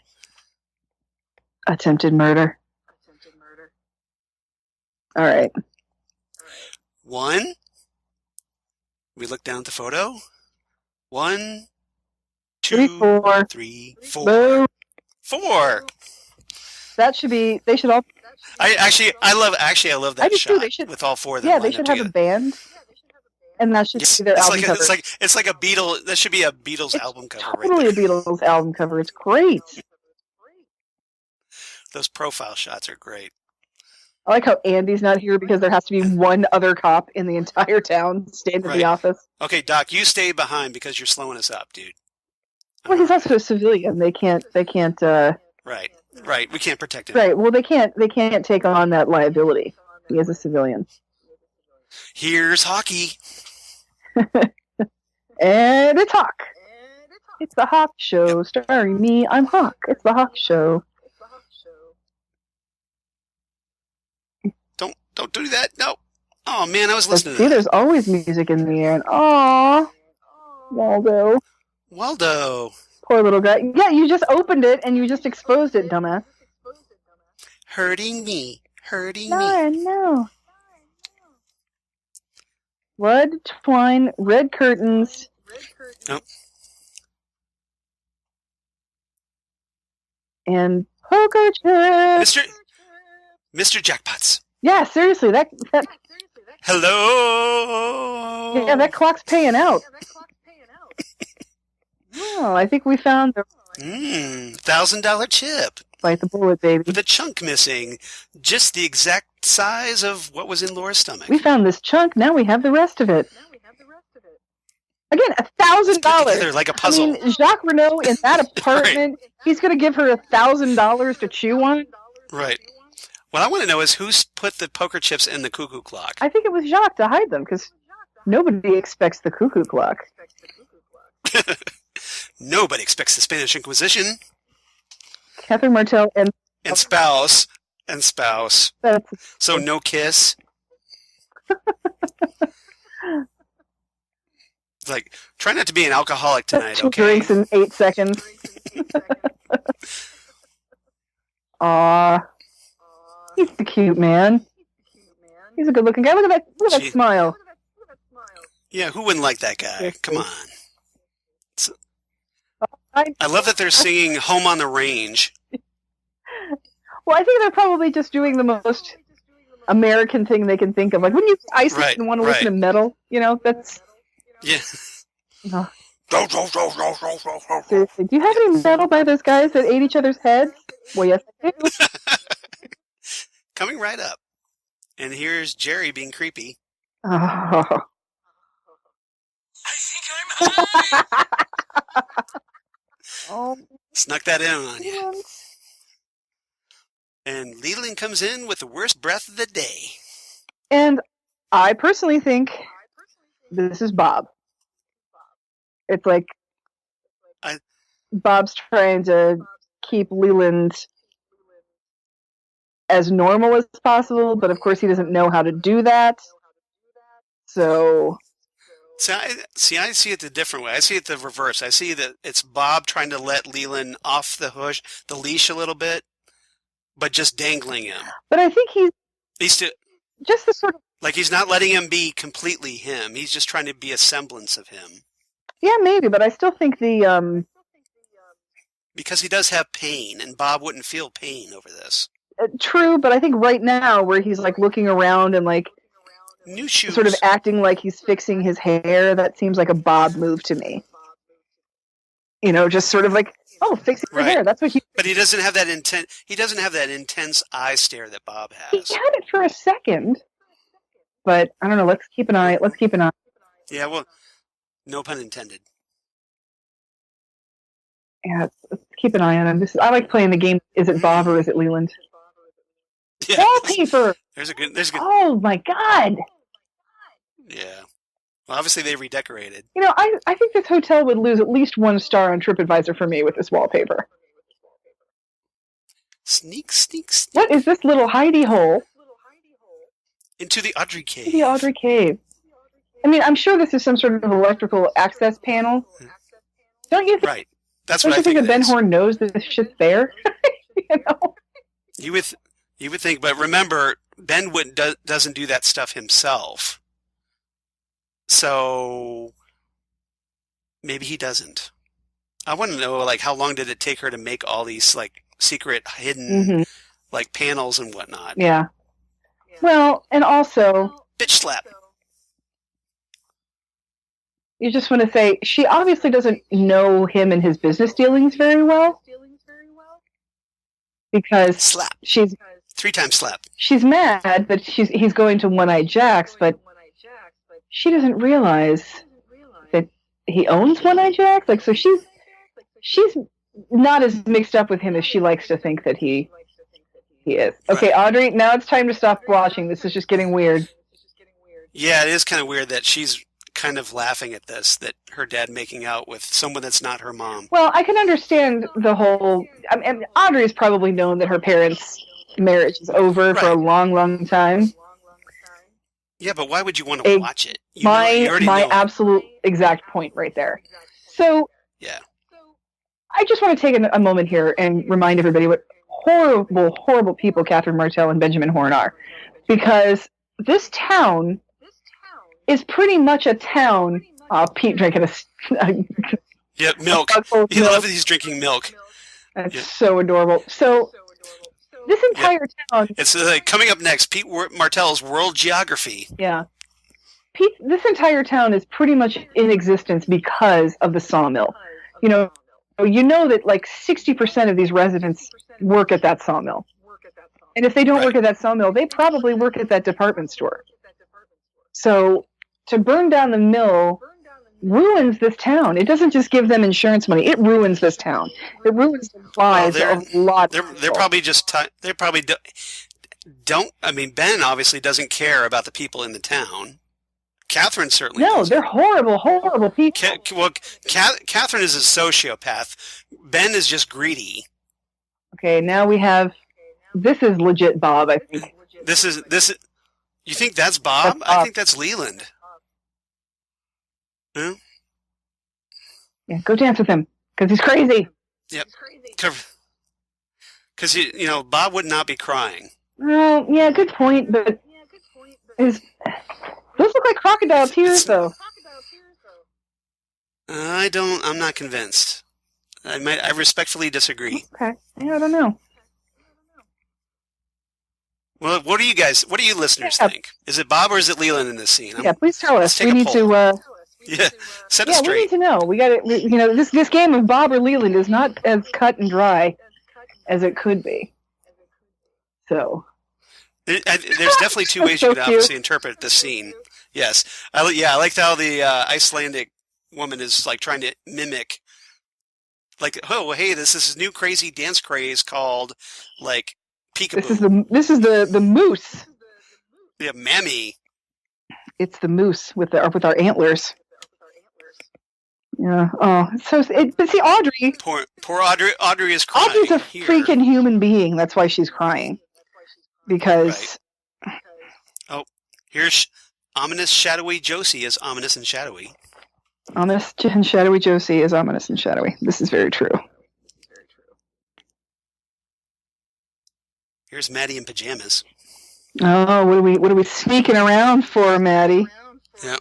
B: Attempted murder. All right.
A: 1. We look down at the photo. 1, 2, 3, 4.
B: Boom.
A: 4.
B: That should be. They should all.
A: I love that shot with all 4 of them.
B: Yeah, they should have a band, and that should be their album cover.
A: It's like a Beatles. That should be a Beatles album cover.
B: Totally
A: right there.
B: a Beatles album cover. It's great.
A: Those profile shots are great.
B: I like how Andy's not here because there has to be one other cop in the entire town staying at the office.
A: Okay, Doc, you stay behind because you're slowing us up, dude.
B: Well, he's also a civilian. They can't.
A: Right. We can't protect him.
B: Right. Well, they can't take on that liability. He is a civilian.
A: Here's hockey.
B: And it's Hawk. It's the Hawk Show, starring me. I'm Hawk. It's the Hawk Show.
A: Don't do that. No. Oh man, I was listening to that.
B: See, there's always music in the air. Aww. Waldo.
A: Poor
B: little guy. Yeah, you just opened it and you just exposed it, dumbass.
A: hurting me, hurting
B: No,
A: me.
B: no. Blood, twine, red curtains.
A: Nope.
B: And poker chips.
A: Mr. Jackpots.
B: Yeah, seriously, that
A: Hello.
B: yeah, that clock's paying out. Oh, I think we found the
A: $1,000 chip
B: bite the bullet, baby.
A: with a chunk missing, just the exact size of what was in Laura's stomach.
B: We found this chunk. Now we have the rest of it. Again, $1,000.
A: Together like a puzzle.
B: I mean, Jacques Renault in that apartment, he's going to give her $1,000 to chew on.
A: Right. What I want to know is who's put the poker chips in the cuckoo clock.
B: I think it was Jacques to hide them because nobody expects the cuckoo clock.
A: Nobody expects the Spanish Inquisition.
B: Catherine Martel and
A: spouse.
B: That's
A: So no kiss. It's like, try not to be an alcoholic tonight,
B: two
A: okay?
B: drinks in 8 seconds. Aw. He's a cute man. He's a good-looking guy. Look at that smile.
A: Yeah, who wouldn't like that guy? Come on.
B: I
A: love that they're singing Home on the Range.
B: Well, I think they're probably just doing the most American thing they can think of. Like, wouldn't you Iceland and want to listen to metal? You know, that's...
A: Yeah.
B: Oh. Seriously, do you have any metal by those guys that ate each other's heads? Well, yes, I do.
A: Coming right up. And here's Jerry being creepy.
B: Oh.
A: I think I'm high!
B: Oh.
A: Snuck that in on you. And Leland comes in with the worst breath of the day.
B: And I personally think this is Bob. It's like Bob's trying to keep Leland as normal as possible, but of course he doesn't know how to do that. So...
A: I see it the different way. I see it the reverse. I see that it's Bob trying to let Leland off the leash a little bit, but just dangling him.
B: But I think he's
A: just the sort of... Like he's not letting him be completely him. He's just trying to be a semblance of him.
B: Yeah, maybe, but I still think the...
A: Because he does have pain, and Bob wouldn't feel pain over this.
B: True, but I think right now, where he's like looking around and like...
A: New shoes.
B: Sort of acting like he's fixing his hair, that seems like a Bob move to me. You know, just sort of like, oh, fixing your hair. That's what he...
A: But he doesn't have that intense eye stare that Bob has.
B: He had it for a second. But I don't know, let's keep an eye.
A: Yeah, well, no pun intended.
B: Yeah, let's keep an eye on him. I like playing the game, is it Bob or is it Leland? Yeah, wallpaper!
A: There's a good...
B: Oh my god!
A: Yeah. Well, obviously they redecorated.
B: You know, I think this hotel would lose at least 1 star on TripAdvisor for me with this wallpaper.
A: Sneak.
B: What is this little hidey hole?
A: Into the Audrey Cave.
B: I mean, I'm sure this is some sort of electrical access panel. Don't you think?
A: Right. That's what I think.
B: Don't you think that Ben Horn knows that this shit's there? You know?
A: You would think, but remember, Ben doesn't do that stuff himself. So maybe he doesn't. I want to know, like, how long did it take her to make all these, like, secret, hidden, like, panels and whatnot?
B: Yeah. Well, and also...
A: Bitch slap.
B: You just want to say, she obviously doesn't know him and his business dealings very well. Because
A: slap.
B: She's...
A: 3 times slap.
B: She's mad that he's going to One-Eyed Jack's, but she doesn't realize that he owns One-Eyed Jack's. Like, so she's not as mixed up with him as she likes to think that he is. Okay, right. Audrey, now it's time to stop watching. This is just getting weird.
A: Yeah, it is kind of weird that she's kind of laughing at this, that her dad making out with someone that's not her mom.
B: Well, I can understand the whole... I mean, Audrey's probably known that her parents... marriage is over for a long, long time.
A: Yeah, but why would you want to watch it?
B: My absolute exact point right there. So,
A: yeah,
B: I just want to take a moment here and remind everybody what horrible, horrible people Catherine Martell and Benjamin Horne are. Because this town is pretty much a town. Oh, Pete drinking
A: milk. He loves that he's drinking milk.
B: That's so adorable. So this entire town.
A: It's coming up next. Pete Martell's World Geography.
B: Yeah. This entire town is pretty much in existence because of the sawmill. You know that like 60% of these residents work at that sawmill. And if they don't work at that sawmill, they probably work at that department store. So to burn down the mill ruins this town. It doesn't just give them insurance money. It ruins this town. It ruins the lives of a lot of people.
A: They're probably just... They probably don't... I mean, Ben obviously doesn't care about the people in the town. Catherine certainly doesn't.
B: They're horrible, horrible people.
A: Catherine is a sociopath. Ben is just greedy.
B: Okay, now we have... This is legit Bob, I think.
A: This is... You think that's Bob? I think that's Leland. Hmm?
B: Yeah, go dance with him, because he's crazy.
A: Yep. Because, Bob would not be crying.
B: Well, yeah, good point, but... Those look like crocodile tears, though.
A: I'm not convinced. I respectfully disagree.
B: Okay. Yeah, I don't know.
A: Well, what do you listeners think? Is it Bob or is it Leland in this scene?
B: Please tell us. We need to...
A: set it straight.
B: We need to know. We got it. This game of Bob or Leland is not as cut and dry as it could be. So...
A: There's definitely two ways you could obviously interpret this scene. Yes. I like how the Icelandic woman is like trying to mimic, like, oh, hey, this is a new crazy dance craze called, like, peekaboo.
B: This is the moose.
A: Yeah, mammy.
B: It's the moose with our antlers. Yeah. Oh, but see, Audrey.
A: Poor Audrey. Audrey is crying.
B: Audrey's a freaking human being. That's why she's crying. Because.
A: Right. Oh, here's ominous, shadowy Josie is ominous and shadowy.
B: Ominous and shadowy Josie is ominous and shadowy. This is very true.
A: Here's Maddie in pajamas.
B: Oh, what are we sneaking around for, Maddie?
A: Yep.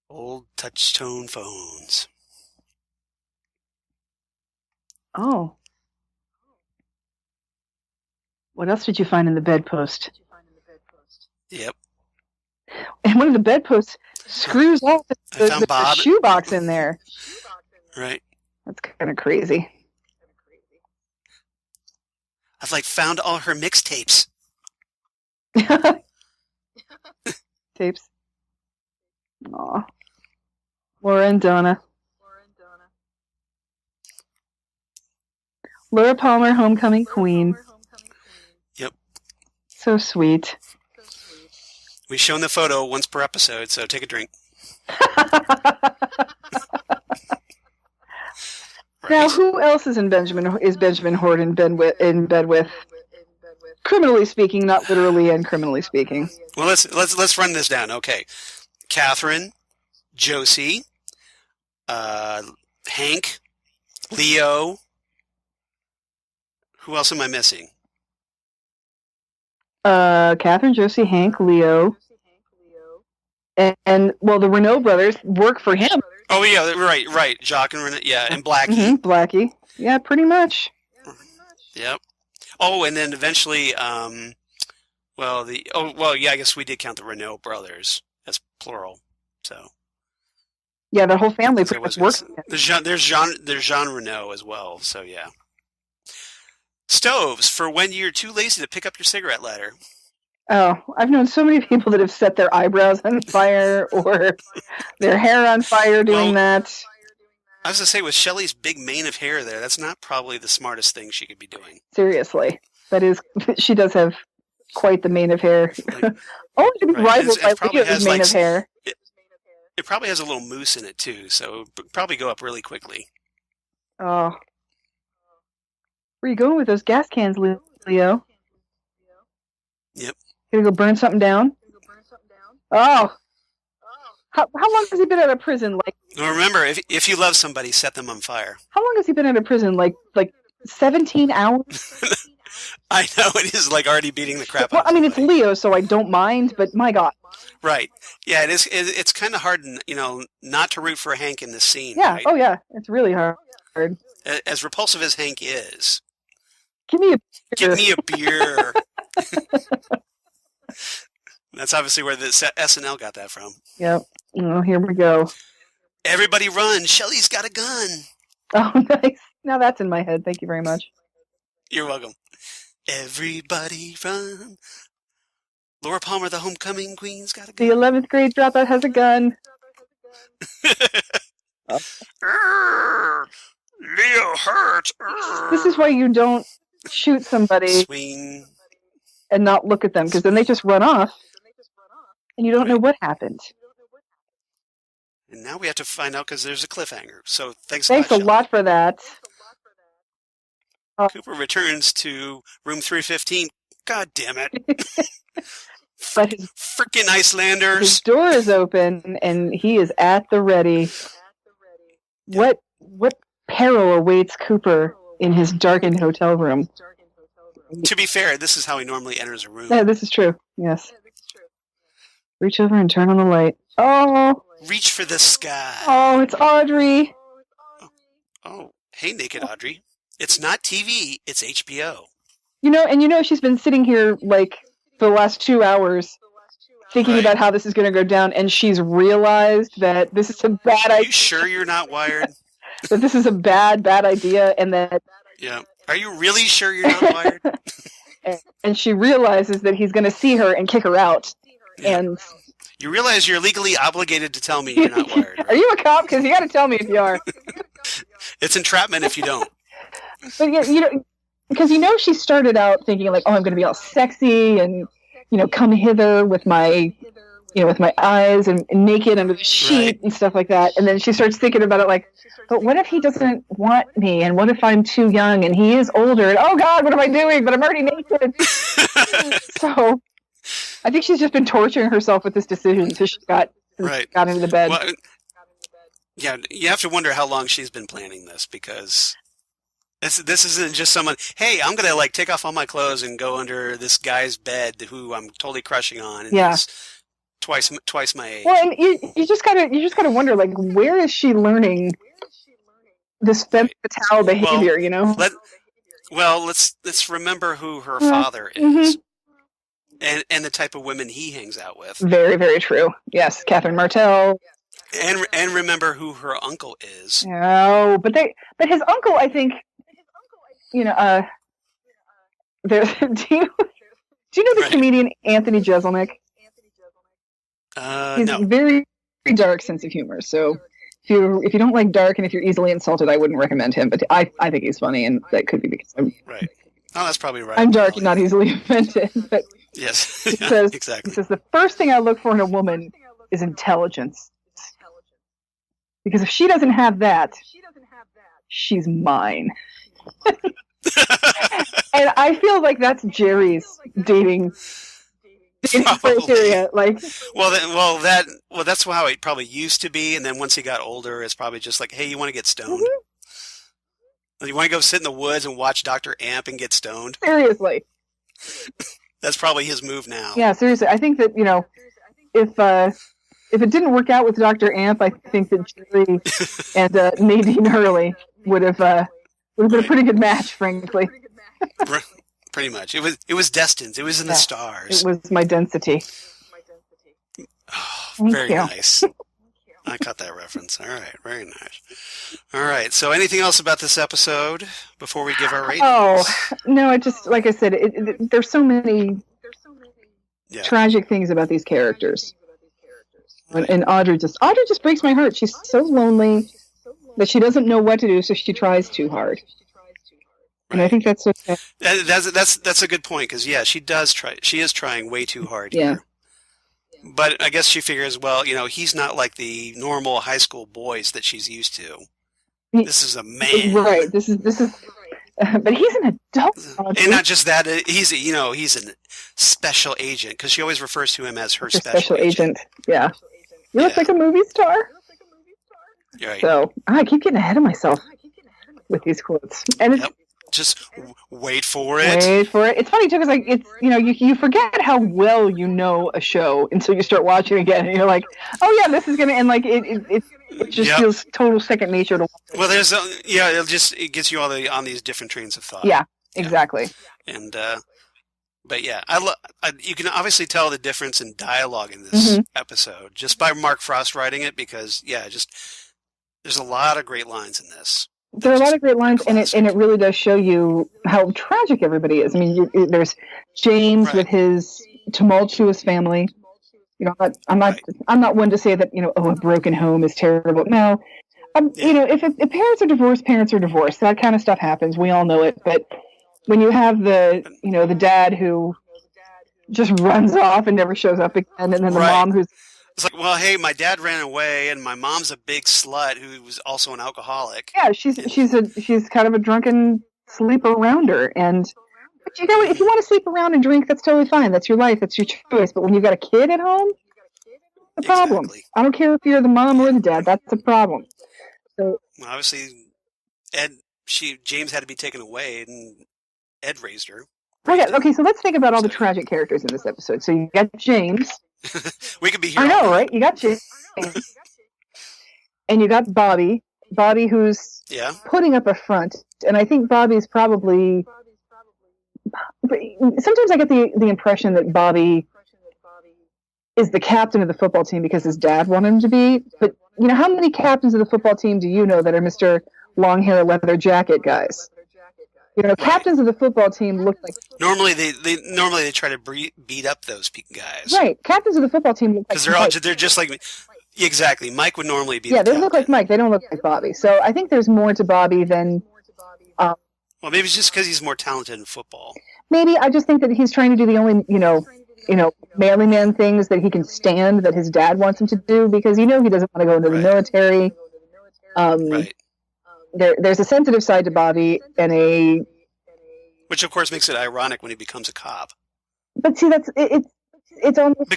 A: Old touch-tone phones.
B: Oh. What else did you find in the bedpost?
A: Yep.
B: And one of the bedposts screws off the shoebox in there.
A: Right.
B: That's kind of crazy.
A: I've found all her mixtapes.
B: Tapes. Aw. Laura and Donna. Laura Palmer, homecoming queen.
A: Yep.
B: So sweet.
A: We've shown the photo once per episode, so take a drink.
B: Now, who else is Benjamin Horne in bed with? Criminally speaking, not literally and criminally speaking.
A: Well, let's run this down. Okay, Catherine, Josie, Hank, Leo. Who else am I missing?
B: Catherine, Josie, Hank, Leo, and the Renault brothers work for him.
A: Oh yeah, right. Jacques and Renault, yeah, and Blackie.
B: Mm-hmm, Blackie, yeah, pretty much.
A: Yep. Oh, and then eventually, I guess we did count the Renault brothers as plural. So.
B: Yeah, the whole family pretty much works.
A: There's Jean Renault as well. So yeah. Stoves for when you're too lazy to pick up your cigarette lighter.
B: Oh, I've known so many people that have set their eyebrows on fire or their hair on fire doing that.
A: I was going to say, with Shelley's big mane of hair there, that's not probably the smartest thing she could be doing.
B: Seriously. She does have quite the mane of hair. Only to be rivaled by Leo's mane of hair.
A: It probably has a little mousse in it, too, so it would probably go up really quickly.
B: Oh. Where are you going with those gas cans, Leo?
A: Yep.
B: Gonna go burn something down? Oh. How long has he been out of prison? Like,
A: Well, remember, if you love somebody, set them on fire.
B: how long has he been out of prison? Like 17 hours?
A: I know, it is like already beating the crap
B: Well,
A: out of
B: I mean, it's
A: somebody.
B: Leo, so I don't mind, but my God.
A: Right. Yeah, it is. It's kind of hard, not to root for Hank in this scene,
B: Yeah.
A: right?
B: Oh, yeah. It's really hard.
A: As repulsive as Hank is,
B: Give me a
A: give
B: beer.
A: me a beer. That's obviously where the SNL got that from.
B: Yep. Oh, here we go.
A: Everybody run. Shelley's got a gun.
B: Oh, nice. Now that's in my head. Thank you very much.
A: You're welcome. Everybody run. Laura Palmer, the homecoming queen's got a
B: The
A: gun.
B: 11th grade dropout has a gun.
A: Leo hurt.
B: This is why you don't shoot somebody
A: Swing.
B: and not look at them, because then they just run off, and you don't know what happened.
A: And now we have to find out because there's a cliffhanger. So thanks
B: a lot for that.
A: Cooper returns to room 315. God damn it.
B: But his
A: Frickin' Icelanders.
B: door is open, and he is at the ready. What peril awaits Cooper in his darkened hotel room?
A: To be fair, this is how he normally enters a room.
B: Yeah, this is true. Yes. Reach over and turn on the light. Oh.
A: Reach for the sky.
B: Oh, it's Audrey.
A: Oh, hey, Naked Audrey. It's not TV, it's HBO.
B: She's been sitting here like for the last 2 hours thinking about how this is going to go down, and she's realized that this is a bad idea.
A: Are you sure you're not wired?
B: That this is a bad idea, and that...
A: Yeah. Are you really sure you're not wired?
B: And she realizes that he's going to see her and kick her out. Yeah. And
A: you realize you're legally obligated to tell me you're not wired, right?
B: Are you a cop? Because you got to tell me if you are.
A: It's entrapment if you don't.
B: But yeah, because she started out thinking like, oh, I'm going to be all sexy and come hither with my eyes and naked under the sheet and stuff like that. And then she starts thinking about it like, but what if he doesn't want me? And what if I'm too young and he is older? And oh God, what am I doing? But I'm already naked. So I think she's just been torturing herself with this decision until she got into the bed.
A: Well, yeah, you have to wonder how long she's been planning this, because this isn't just someone, hey, I'm going to take off all my clothes and go under this guy's bed who I'm totally crushing on. And he's twice my age.
B: Well, and you just gotta wonder, like, where is she learning this femme fatale behavior?
A: Let's remember who her father is, and the type of women he hangs out with.
B: Very, very true. Yes, Catherine Martell.
A: And remember who her uncle is.
B: No, but his uncle, I think, do you know the comedian Anthony Jeselnik? He's
A: no.
B: very, very dark sense of humor. So if you don't like dark and if you're easily insulted, I wouldn't recommend him. But I think he's funny, and that could be because I'm
A: right. Oh, that's probably right.
B: I'm dark and not easily offended. But
A: yes,
B: he says,
A: exactly.
B: He says the first thing I look for in a woman is intelligence, because if she doesn't have that, she's mine. And I feel like that's Jerry's dating criteria. Like,
A: that's how it probably used to be, and then once he got older, it's probably just like, hey, you want to get stoned? Mm-hmm. You want to go sit in the woods and watch Dr. Amp and get stoned?
B: Seriously.
A: That's probably his move now.
B: Yeah, seriously. I think that, if it didn't work out with Dr. Amp, I think that Jerry and Nadine Hurley would have been a pretty good match, frankly.
A: Pretty much. It was destined. It was in the stars.
B: It was my density.
A: Oh, very nice. I caught that reference. All right. Very nice. All right. So anything else about this episode before we give our ratings?
B: Oh, no, I just, like I said, there's so many tragic things about these characters. Right. And Audrey just breaks my heart. She's so lonely that she doesn't know what to do, so she tries too hard. And I think that's okay.
A: That's a good point, because she does try. She is trying way too hard.
B: Yeah.
A: Here. But I guess she figures, well, he's not like the normal high school boys that she's used to. This is a man,
B: right? This is. But he's an adult,
A: and not just that. He's a special agent, because she always refers to him as her special agent.
B: Yeah. You look like a movie star.
A: Right.
B: So I keep getting ahead of myself with these quotes, and it's
A: just wait for it.
B: Wait for it. It's funny too, because like it's you forget how well you know a show until you start watching again, and you're like, oh yeah, this is gonna end. Like it just feels total second nature to watch.
A: Well, there's it gets you on these different trains of thought.
B: Yeah, exactly.
A: And but yeah, you can obviously tell the difference in dialogue in this episode just by Mark Frost writing it, because there's a lot of great lines in this.
B: There are a lot of great lines, and it really does show you how tragic everybody is. I mean, there's James with his tumultuous family. You know, I'm not one to say that a broken home is terrible. No, if parents are divorced. That kind of stuff happens. We all know it. But when you have the dad who just runs off and never shows up again, and then the mom who's
A: it's like, well, hey, my dad ran away, and my mom's a big slut who was also an alcoholic.
B: Yeah, she's kind of a drunken sleeper rounder, but you know, if you want to sleep around and drink, that's totally fine. That's your life. That's your choice. But when you've got a kid at home, it's a problem.
A: Exactly.
B: I don't care if you're the mom or the dad. That's a problem. So
A: well, obviously, James had to be taken away, and Ed raised her.
B: Okay, so let's think about all the tragic characters in this episode. So you got James.
A: We could be here.
B: I know, right? You got James. And you got Bobby. Bobby, who's putting up a front. And I think Bobby's probably... Sometimes I get the impression that Bobby is the captain of the football team because his dad wanted him to be. But, how many captains of the football team do you know that are Mr. Long Hair Leather Jacket guys? Captains of the football team look like...
A: Normally they try to beat up those guys.
B: Right. Captains of the football team look like...
A: Because they're just like... Exactly. Mike would normally be
B: they look like Mike. They don't look like Bobby. So I think there's more to Bobby than...
A: well, maybe it's just because he's more talented in football.
B: Maybe. I just think that he's trying to do the only, manly man things that he can stand that his dad wants him to do, because he doesn't want to go into the military.
A: Right.
B: There's a sensitive side to Bobby and
A: which of course makes it ironic when he becomes a cop.
B: But see, it's almost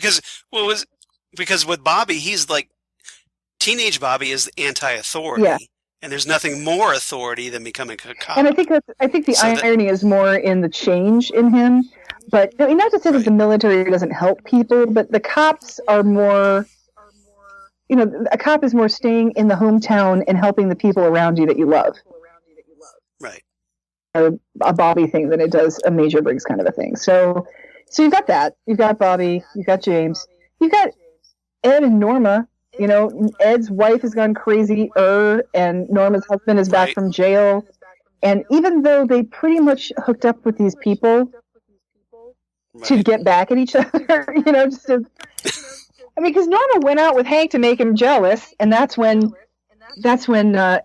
A: because with Bobby, he's like teenage Bobby is anti-authority, and there's nothing more authority than becoming a cop.
B: And I think the irony is more in the change in him. But not to say that the military doesn't help people, but the cops are more. A cop is more staying in the hometown and helping the people around you that you love.
A: Right.
B: A Bobby thing than it does a Major Briggs kind of a thing. So you've got that. You've got Bobby. You've got James. You've got Ed and Norma. Ed's wife has gone crazy, and Norma's husband is back from jail. And even though they pretty much hooked up with these people to get back at each other, just to... because Norma went out with Hank to make him jealous, and that's when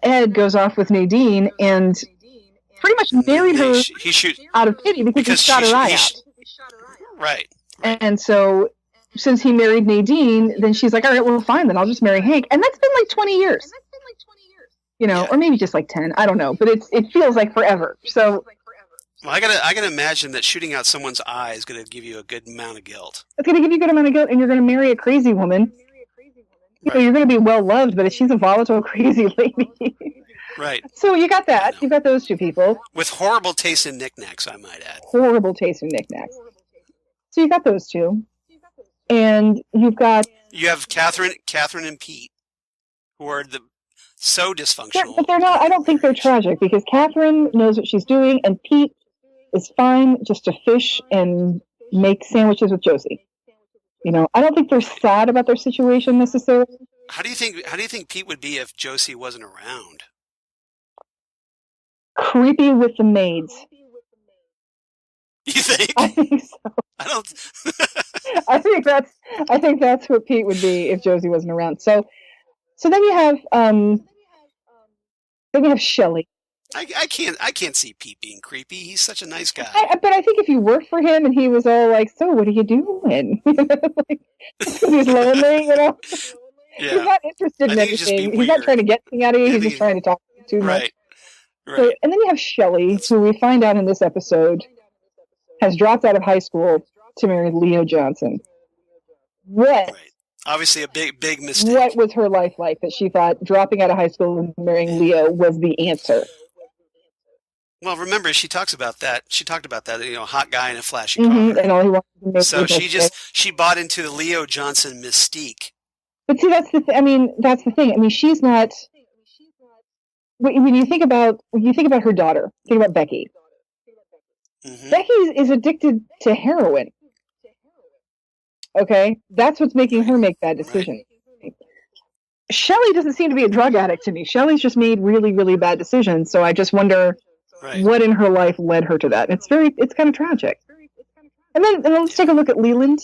B: Ed goes off with Nadine and pretty much married her out of pity because he shot her eye out.
A: Right.
B: And so, since he married Nadine, then she's like, all right, well, fine, then I'll just marry Hank. And that's been like 20 years. Or maybe just like 10. I don't know. But it feels like forever. So...
A: Well, I gotta imagine that shooting out someone's eye is gonna give you a good amount of guilt.
B: It's gonna give you a good amount of guilt, and you're gonna marry a crazy woman.
A: Right.
B: You're gonna be well loved, but she's a volatile, crazy lady.
A: Right.
B: So you got that. You've got those two people
A: with horrible taste in knickknacks, I might add.
B: Horrible taste in knickknacks. So you got those two, and you
A: have Catherine and Pete, who are so dysfunctional.
B: But they're not. I don't think they're tragic because Catherine knows what she's doing, and Pete is fine just to fish and make sandwiches with Josie. I don't think they're sad about their situation necessarily.
A: How do you think Pete would be if Josie wasn't around?
B: Creepy with the maids.
A: You think?
B: I think so.
A: I don't.
B: I think that's what Pete would be if Josie wasn't around. So then you have Shelley.
A: I can't see Pete being creepy. He's such a nice guy.
B: But I think if you worked for him and he was all like, "So what are you doing?" He's lonely,
A: Yeah.
B: He's not interested in anything. He's not trying to get anything out of you. He's just trying to talk too much.
A: Right.
B: So, and then you have Shelley, who we find out in this episode has dropped out of high school to marry Leo Johnson. What
A: Obviously a big mistake.
B: What was her life like that she thought dropping out of high school and marrying Leo was the answer?
A: Well, remember, she talked about that, hot guy in a flashy car.
B: And all he wanted to make
A: So she bought into the Leo Johnson mystique.
B: But see, that's the thing. That's the thing. She's not. When you think about her daughter, think about Becky. Mm-hmm. Becky is addicted to heroin. Okay, that's what's making her make that decision. Right. Shelley doesn't seem to be a drug addict to me. Shelley's just made really, really bad decisions. So I just wonder what in her life led her to that. It's kind of tragic. And then let's take a look at Leland.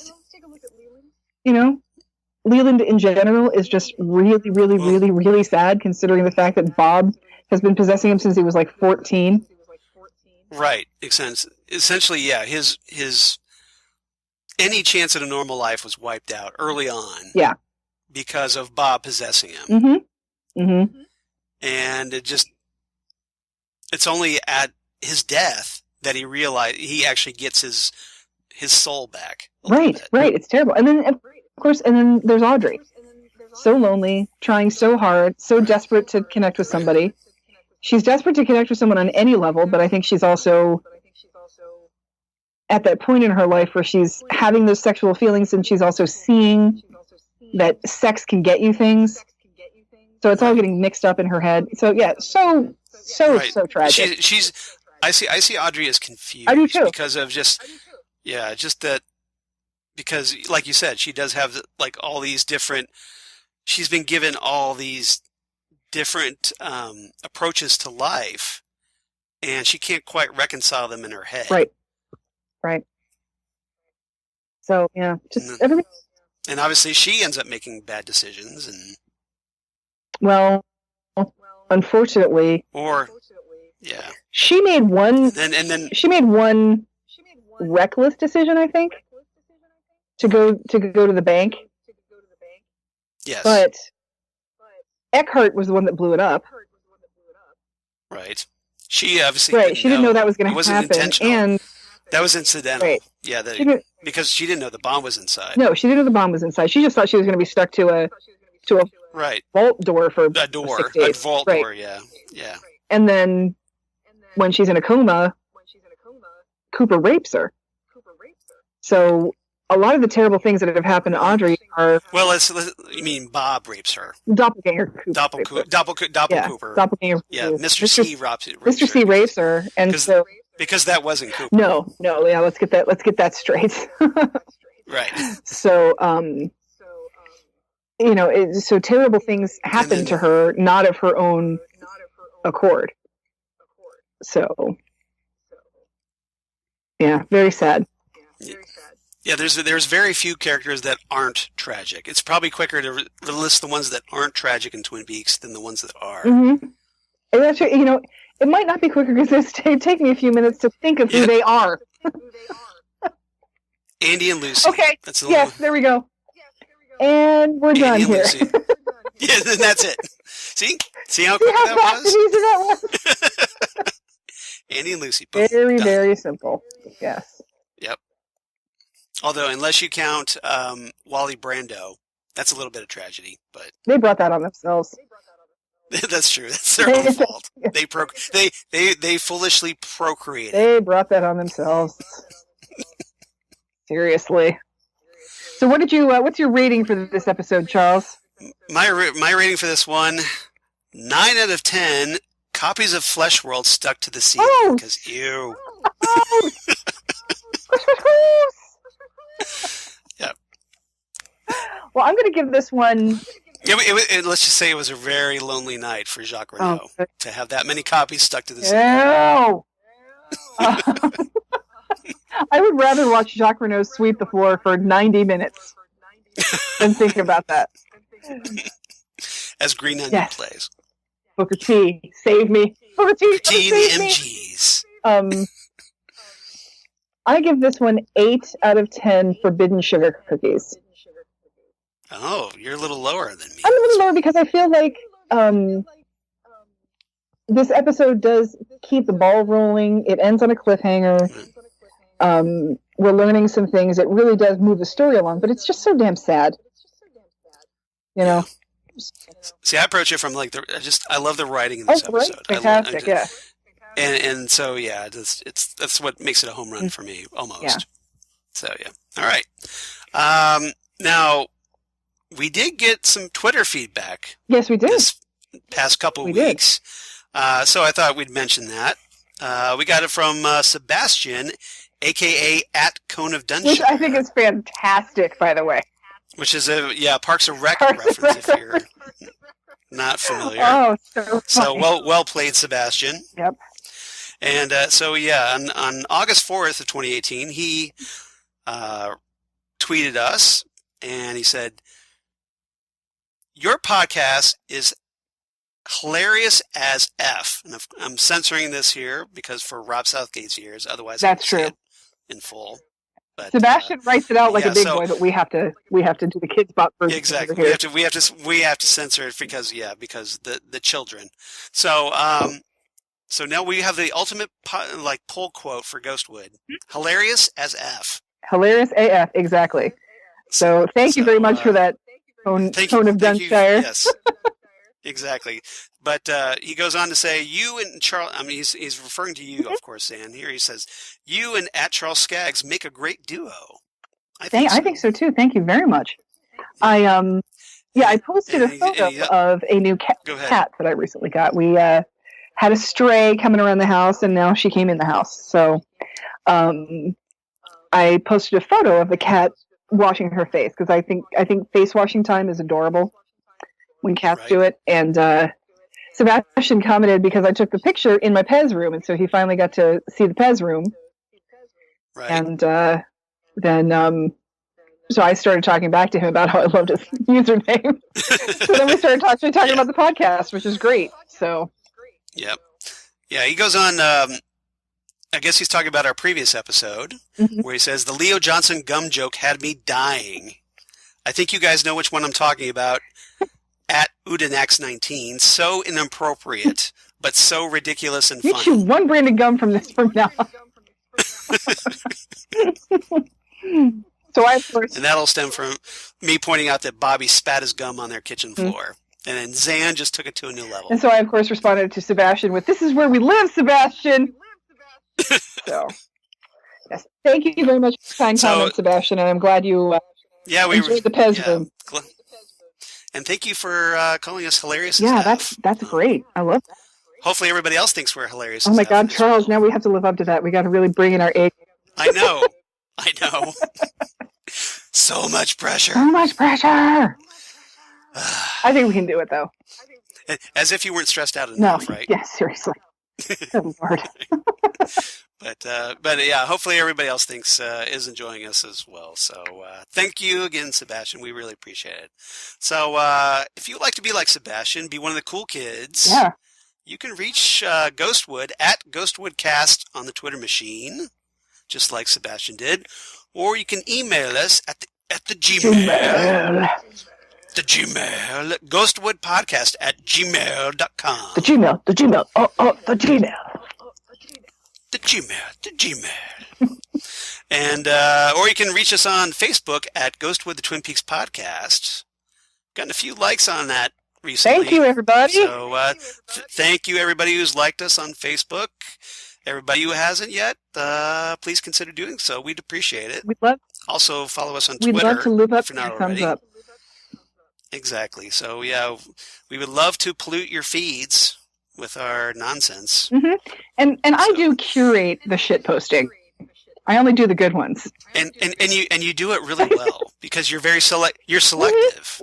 B: Leland in general is just really, really, really, really sad, considering the fact that Bob has been possessing him since he was like 14.
A: Right. Essentially, yeah. His any chance at a normal life was wiped out early on.
B: Yeah.
A: Because of Bob possessing him.
B: Mm-hmm. Mm-hmm.
A: And it's only at his death that he realized he actually gets his soul back.
B: Right. It's terrible. And then, of course, there's Audrey. So lonely, trying so hard, so desperate to connect with somebody. She's desperate to connect with someone on any level, but I think she's also at that point in her life where she's having those sexual feelings, and she's also seeing that sex can get you things. So it's all getting mixed up in her head. So yeah, so tragic.
A: I see Audrey as confused.
B: I do too.
A: Because of just that, because like you said, she does have like all these different, she's been given all these different approaches to life, and she can't quite reconcile them in her head. Right.
B: So yeah, just everything.
A: And obviously she ends up making bad decisions, and
B: unfortunately,
A: she
B: made one.
A: And then
B: she made one reckless decision, I think, to go to the bank.
A: Yes,
B: but Eckhart was the one that blew it up.
A: Right. She obviously
B: she didn't know that was going to happen, and
A: that was incidental.
B: Right.
A: Yeah, because she didn't know the bomb was inside.
B: No, she didn't know the bomb was inside. She just thought she was going to be stuck to a vault door for
A: a
B: 6 days.
A: A vault door. Yeah.
B: And then when she's in a coma, Cooper rapes her. So a lot of the terrible things that have happened to Audrey are...
A: Well, you mean Bob rapes her.
B: Doppelganger Cooper.
A: Doppelganger. Yeah, Mr. C rapes her.
B: Mr. C rapes her, and so...
A: Because that wasn't Cooper.
B: No, yeah, let's get that straight.
A: Right.
B: So, so terrible things happen to her, not of her own accord. So, yeah, very sad.
A: Yeah, there's very few characters that aren't tragic. It's probably quicker to list the ones that aren't tragic in Twin Peaks than the ones that are.
B: Mm-hmm. And actually, it might not be quicker because it take me a few minutes to think of who they are.
A: Andy and Lucy.
B: Okay. There we go. And we're done here.
A: Yeah, then that's it. See how quick that was?
B: Easy that was?
A: Andy and Lucy. Boom,
B: very,
A: done.
B: very simple. Yes.
A: Yep. Although, unless you count Wally Brando, that's a little bit of tragedy. But
B: they brought that on themselves.
A: That's true. That's their own fault. They foolishly procreated.
B: They brought that on themselves. Seriously. So what's your rating for this episode, Charles?
A: My rating for this one, 9 out of 10 copies of Flesh World stuck to the ceiling because ew. Yep.
B: Well, I'm going to give this one.
A: Let's just say it was a very lonely night for Jacques Renault to have that many copies stuck to the ceiling.
B: No. I would rather watch Jacques Renault sweep the floor for 90 minutes than think about that.
A: As Green Onion plays.
B: Booker T, save me. Booker T,
A: the MGs.
B: I give this one 8 out of 10 forbidden sugar cookies.
A: Oh, you're a little lower than me.
B: I'm a little lower because I feel like this episode does keep the ball rolling. It ends on a cliffhanger. We're learning some things. It really does move the story along, but it's just so damn sad. You know.
A: See, I approach it from like I love the writing in this episode.
B: Fantastic, yeah.
A: And so yeah, that's what makes it a home run for me almost. Yeah. So yeah, all right. Now we did get some Twitter feedback.
B: Yes, we did.
A: This past couple weeks. So I thought we'd mention that. We got it from Sebastian, aka @Cone of Dunshire.
B: Which I think is fantastic, by the way.
A: Which is a Parks and Rec reference if you're not familiar.
B: Oh, so
A: well played, Sebastian.
B: Yep.
A: And on August 4th of 2018, he tweeted us and he said, "Your podcast is hilarious as F." And I'm censoring this here because for Rob Southgate's ears, otherwise
B: that's true.
A: It in full. But,
B: Sebastian writes it out like a big boy, but we have to do the kids pop version.
A: Exactly. We have to censor it because the children. So now we have the ultimate pull quote for Ghostwood. Hilarious as F.
B: Hilarious AF, exactly. So thank you very much for that, Cone of Dunshire.
A: Yes. Exactly. But he goes on to say, you and Charles, I mean, he's referring to you, of course, Ann. Here he says, you and @Charles Skaggs make a great duo. I think
B: so too. Thank you very much. I posted a photo of a new cat that I recently got. We had a stray coming around the house, and now she came in the house. So I posted a photo of the cat washing her face because I think face washing time is adorable when cats do it. And Sebastian commented because I took the picture in my Pez room, and so he finally got to see the Pez room.
A: Right.
B: And then so I started talking back to him about how I loved his username. So then we started talking about the podcast, which is great. So.
A: Yep. Yeah, he goes on. I guess he's talking about our previous episode where he says the Leo Johnson gum joke had me dying. I think you guys know which one I'm talking about. @Udinax19, so inappropriate, but so ridiculous and funny.
B: You chew one brand of gum from now on. So
A: and that'll stem from me pointing out that Bobby spat his gum on their kitchen floor. And then Zan just took it to a new level.
B: And so I, of course, responded to Sebastian with, "This is where we live, Sebastian!" So, yes. Thank you very much for the kind comment, Sebastian, and I'm glad you enjoyed the Pez room.
A: And thank you for calling us hilarious.
B: Yeah, that's great. I love that.
A: Hopefully everybody else thinks we're hilarious.
B: Oh my God, Charles, now we have to live up to that. We got to really bring in our A.
A: I know. So much pressure.
B: I think we can do it, though.
A: As if you weren't stressed out enough, right?
B: Yeah, seriously. Good Lord.
A: But yeah, hopefully everybody else is enjoying us as well. So thank you again, Sebastian. We really appreciate it. So if you'd like to be like Sebastian, be one of the cool kids, you can reach Ghostwood @GhostwoodCast on the Twitter machine, just like Sebastian did, or you can email us at the Gmail. The Gmail, ghostwoodpodcast@gmail.com.
B: The Gmail. The Gmail.
A: And, or you can reach us on Facebook at Ghostwood the Twin Peaks Podcast. Gotten a few likes on that recently.
B: Thank you, everybody.
A: So, thank you, everybody who's liked us on Facebook. Everybody who hasn't yet, please consider doing so. We'd appreciate it. Also, follow us on Twitter.
B: We'd love to live up
A: to
B: your thumbs up.
A: Exactly. So, yeah, we would love to pollute your feeds with our nonsense.
B: Mm-hmm. And I do curate the shit posting. I only do the good ones.
A: And you do it really well because you're very you're selective.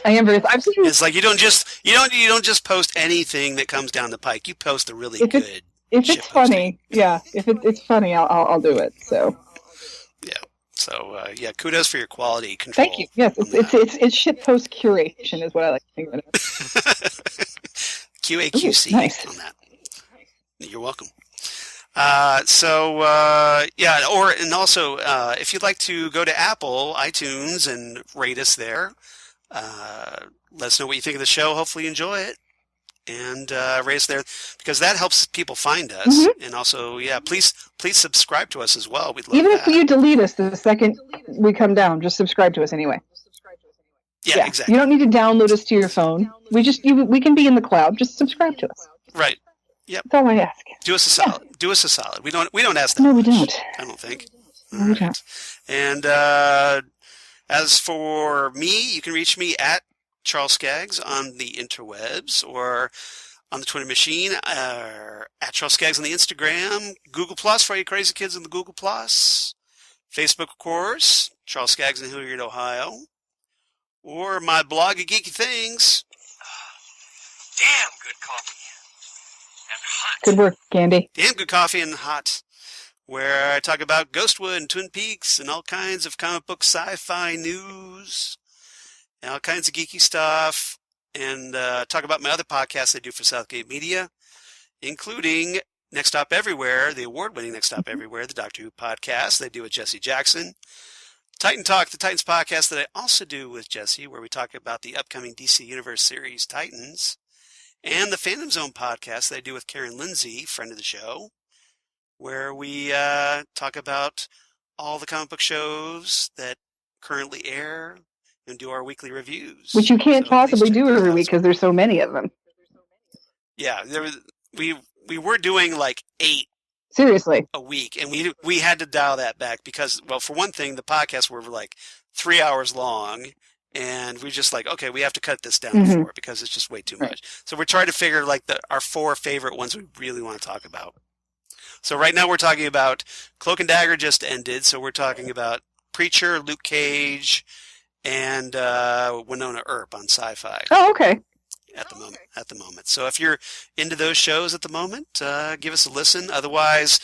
B: I am very.
A: It's like you don't just post anything that comes down the pike. You post the really good.
B: If it's funny, if it's funny, I'll do it. So.
A: Yeah. So kudos for your quality control.
B: Thank you. Yes, it's shit post curation is what I like to think of it.
A: QAQC on that. You're welcome. If you'd like to go to Apple iTunes and rate us there, let us know what you think of the show. Hopefully you enjoy it. And rate us there because that helps people find us. Mm-hmm. And also, please subscribe to us as well. We'd love
B: Even
A: that.
B: If you delete us the second we come down, just subscribe to us anyway.
A: Yeah, exactly.
B: You don't need to download us to your phone. We can be in the cloud. Just subscribe to us.
A: Right. Yep.
B: That's all I ask.
A: Do us a solid. Yeah. Do us a solid. We don't ask that
B: No,
A: much.
B: we don't.
A: I don't think.
B: No, we don't.
A: And as for me, you can reach me at Charles Skaggs on the interwebs or on the Twitter machine, at Charles Skaggs on the Instagram, Google Plus for all you crazy kids in the Google Plus, Facebook, of course, Charles Skaggs in Hilliard, Ohio, or my blog of geeky things.
C: Damn good coffee and hot.
B: Good work, Andy.
A: Damn good coffee and hot, where I talk about Ghostwood and Twin Peaks and all kinds of comic book sci-fi news and all kinds of geeky stuff, and talk about my other podcasts I do for Southgate Media, including Next Stop Everywhere, the award-winning Next Stop Everywhere, the Doctor Who podcast they do with Jesse Jackson, Titan Talk, the Titans podcast that I also do with Jesse, where we talk about the upcoming DC Universe series Titans, and the Phantom Zone podcast that I do with Karen Lindsay, friend of the show, where we talk about all the comic book shows that currently air and do our weekly reviews.
B: Which you can't possibly do every week because there's so many of them.
A: Yeah, we were doing like 8
B: seriously
A: a week, and we had to dial that back because, well, for one thing, the podcasts were like 3 hours long, and we just like, okay, we have to cut this down to 4 because it's just way too much. So we're trying to figure like our 4 favorite ones we really want to talk about. So right now we're talking about Cloak and Dagger just ended, so we're talking about Preacher, Luke Cage, and Winona Earp on Sci-Fi.
B: Oh, okay.
A: At the moment. So if you're into those shows at the moment, give us a listen. Otherwise,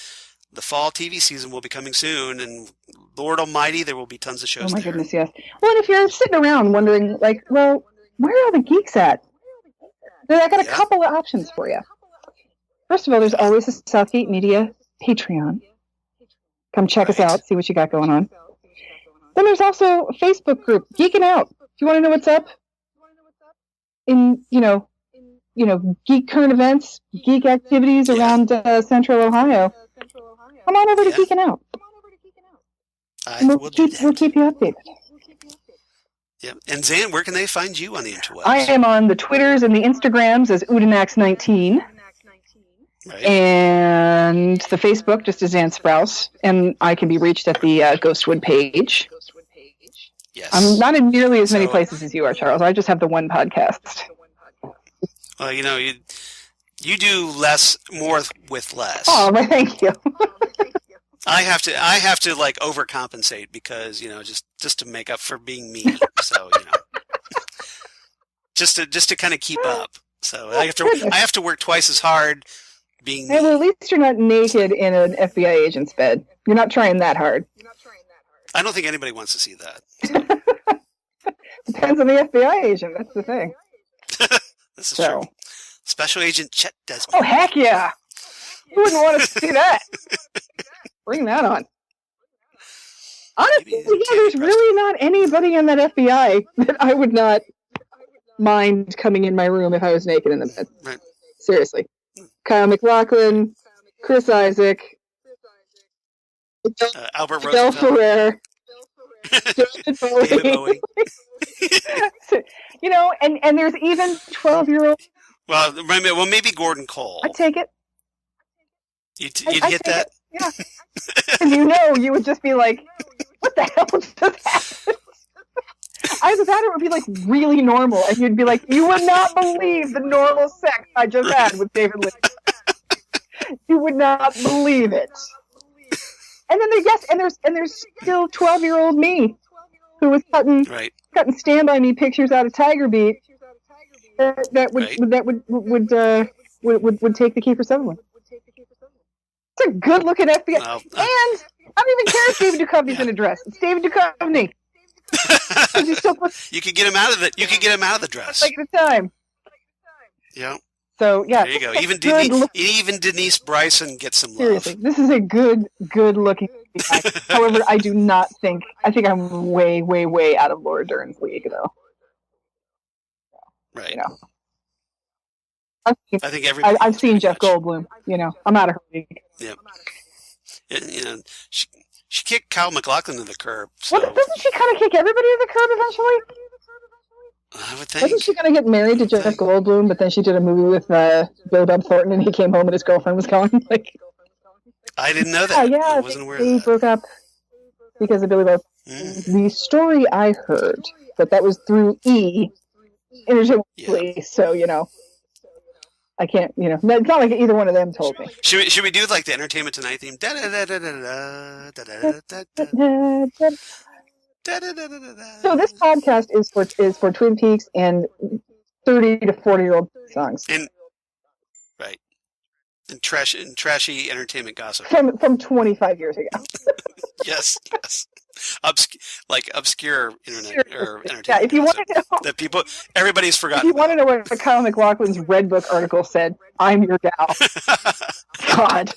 A: the fall TV season will be coming soon, and Lord Almighty, there will be tons of shows.
B: Oh my goodness, yes. Well, and if you're sitting around wondering, like, well, where are the geeks at? Then I got a couple of options for you. First of all, there's always a Southgate Media Patreon. Come check us out, see what you got going on. Then there's also a Facebook group, Geeking Out. If you want to know what's up in, geek current events, geek activities around Central Ohio, come on over to Geeking Out. We'll keep you updated.
A: Yeah. And Zan, where can they find you on the interwebs?
B: I am on the Twitters and the Instagrams as Udinax19.
A: Right.
B: And the Facebook, just as Zan Sprouse. And I can be reached at the Ghostwood page.
A: Yes.
B: I'm not in nearly as many places as you are, Charles. I just have the one podcast.
A: Well, you do more with less.
B: Oh, well, thank you.
A: I have to like overcompensate because, just to make up for being me. So, just to kind of keep up. So I have to work twice as hard being me.
B: Hey, well, at least you're not naked in an FBI agent's bed. You're not trying that hard.
A: I don't think anybody wants to see that.
B: Depends on the FBI agent. That's the thing.
A: This is true. Special Agent Chet Desmond.
B: Oh, heck yeah. Who wouldn't want to see that? Bring that on. Honestly, there's really not anybody in that FBI that I would not mind coming in my room if I was naked in the bed.
A: Right.
B: Seriously. Kyle MacLachlan, Chris Isaac,
A: Albert
B: Del
A: Rosenfeld.
B: David Bowie. And there's even 12-year-old.
A: Well, maybe Gordon Cole.
B: I'd take it.
A: You'd hit that?
B: Yeah. And you would just be like, what the hell just happened? Either that or it would be like really normal. And you'd be like, you would not believe the normal sex I just had with David Lynch. You would not believe it. And then there's still 12-year-old me who was cutting Stand By Me pictures out of Tiger Beat that would take the Kiefer Sutherland. It's a good looking FBI. And I don't even care if David Duchovny's in a dress. It's David Duchovny.
A: You could get him out of the dress.
B: Like the time.
A: Yeah.
B: So yeah.
A: There you go. Even Denise Bryson gets some love.
B: Seriously, this is a good looking guy. However, I think I'm way, way, way out of Laura Dern's league though.
A: Right.
B: I think I've seen Jeff Goldblum. I'm out of her league.
A: Yeah. She kicked Kyle MacLachlan to the curb. So.
B: Well, doesn't she kind of kick everybody to the curb eventually?
A: I would
B: Wasn't
A: think.
B: she going to get married to Jeff Goldblum, but then she did a movie with Billy Bob Thornton, and he came home and his girlfriend was gone? Like,
A: I didn't know that.
B: yeah,
A: I wasn't aware of
B: they
A: that.
B: broke up because of Billy Bob. The story I heard, but that was through Entertainment Weekly, so, I can't, it's not like either one of them told me.
A: Should we do like the Entertainment Tonight theme?
B: So this podcast is for Twin Peaks and 30 to 40-year-old songs.
A: And trashy entertainment gossip.
B: From 25 years ago.
A: Yes. Obscure internet or entertainment.
B: Yeah, if you want to know
A: that everybody's forgotten.
B: If you want to know what Kyle MacLachlan's Red Book article said, I'm your gal. God.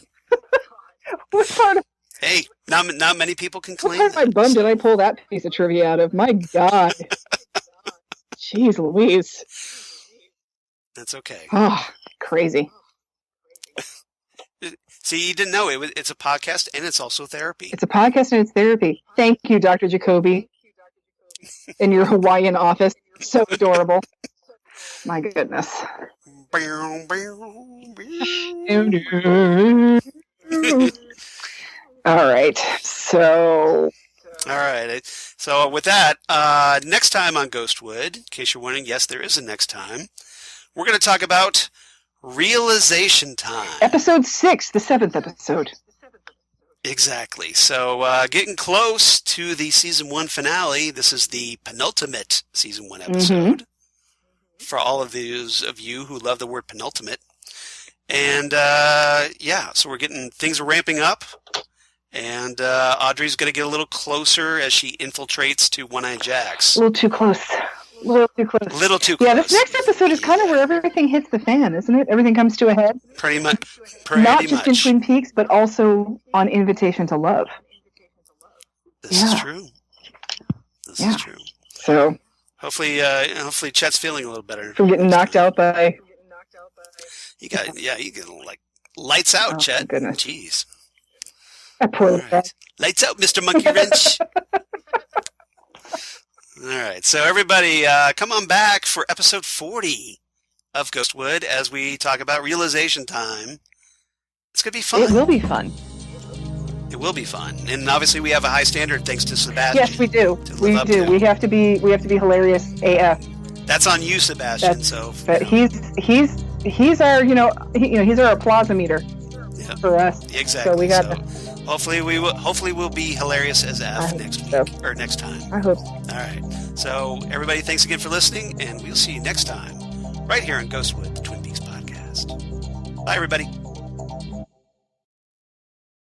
B: What part of
A: Hey, not many people can claim
B: what part of my bum did I pull that piece of trivia out of? My God. Jeez Louise.
A: That's okay.
B: Oh, crazy.
A: See, you didn't know it's a podcast and it's also therapy.
B: It's a podcast and it's therapy. Thank you, Dr. Jacoby, in your Hawaiian office. So adorable. My goodness. All right. So
A: with that, next time on Ghostwood, in case you're wondering, yes, there is a next time. We're going to talk about realization time.
B: Episode 6, the 7th episode.
A: Exactly. So getting close to the season 1 finale. This is the penultimate season 1 episode. For all of those of you who love the word penultimate. And so things are ramping up. And Audrey's going to get a little closer as she infiltrates to One-Eyed Jacks.
B: A little too close. Little too close. Yeah, this next episode is kind of where everything hits the fan, isn't it? Everything comes to a head.
A: Pretty much.
B: Not just in Twin Peaks, but also on Invitation to Love.
A: This is true. This is true.
B: So
A: hopefully Chet's feeling a little better.
B: From getting knocked out by.
A: You get like lights out, Chet.
B: Goodness.
A: Jeez.
B: All right.
A: Lights out, Mr. Monkey Wrench. All right, so everybody, come on back for episode 40 of Ghostwood as we talk about realization time. It's going to be fun.
B: It will be fun.
A: It will be fun, and obviously we have a high standard thanks to Sebastian.
B: Yes, we do. We do. We have to be hilarious AF.
A: That's on you, Sebastian.
B: But he's our he's our applause meter for us.
A: Exactly.
B: So we got.
A: Hopefully we'll be hilarious as F next week or next time.
B: I hope so.
A: All right. So everybody, thanks again for listening, and we'll see you next time right here on Ghostwood, the Twin Peaks podcast. Bye, everybody.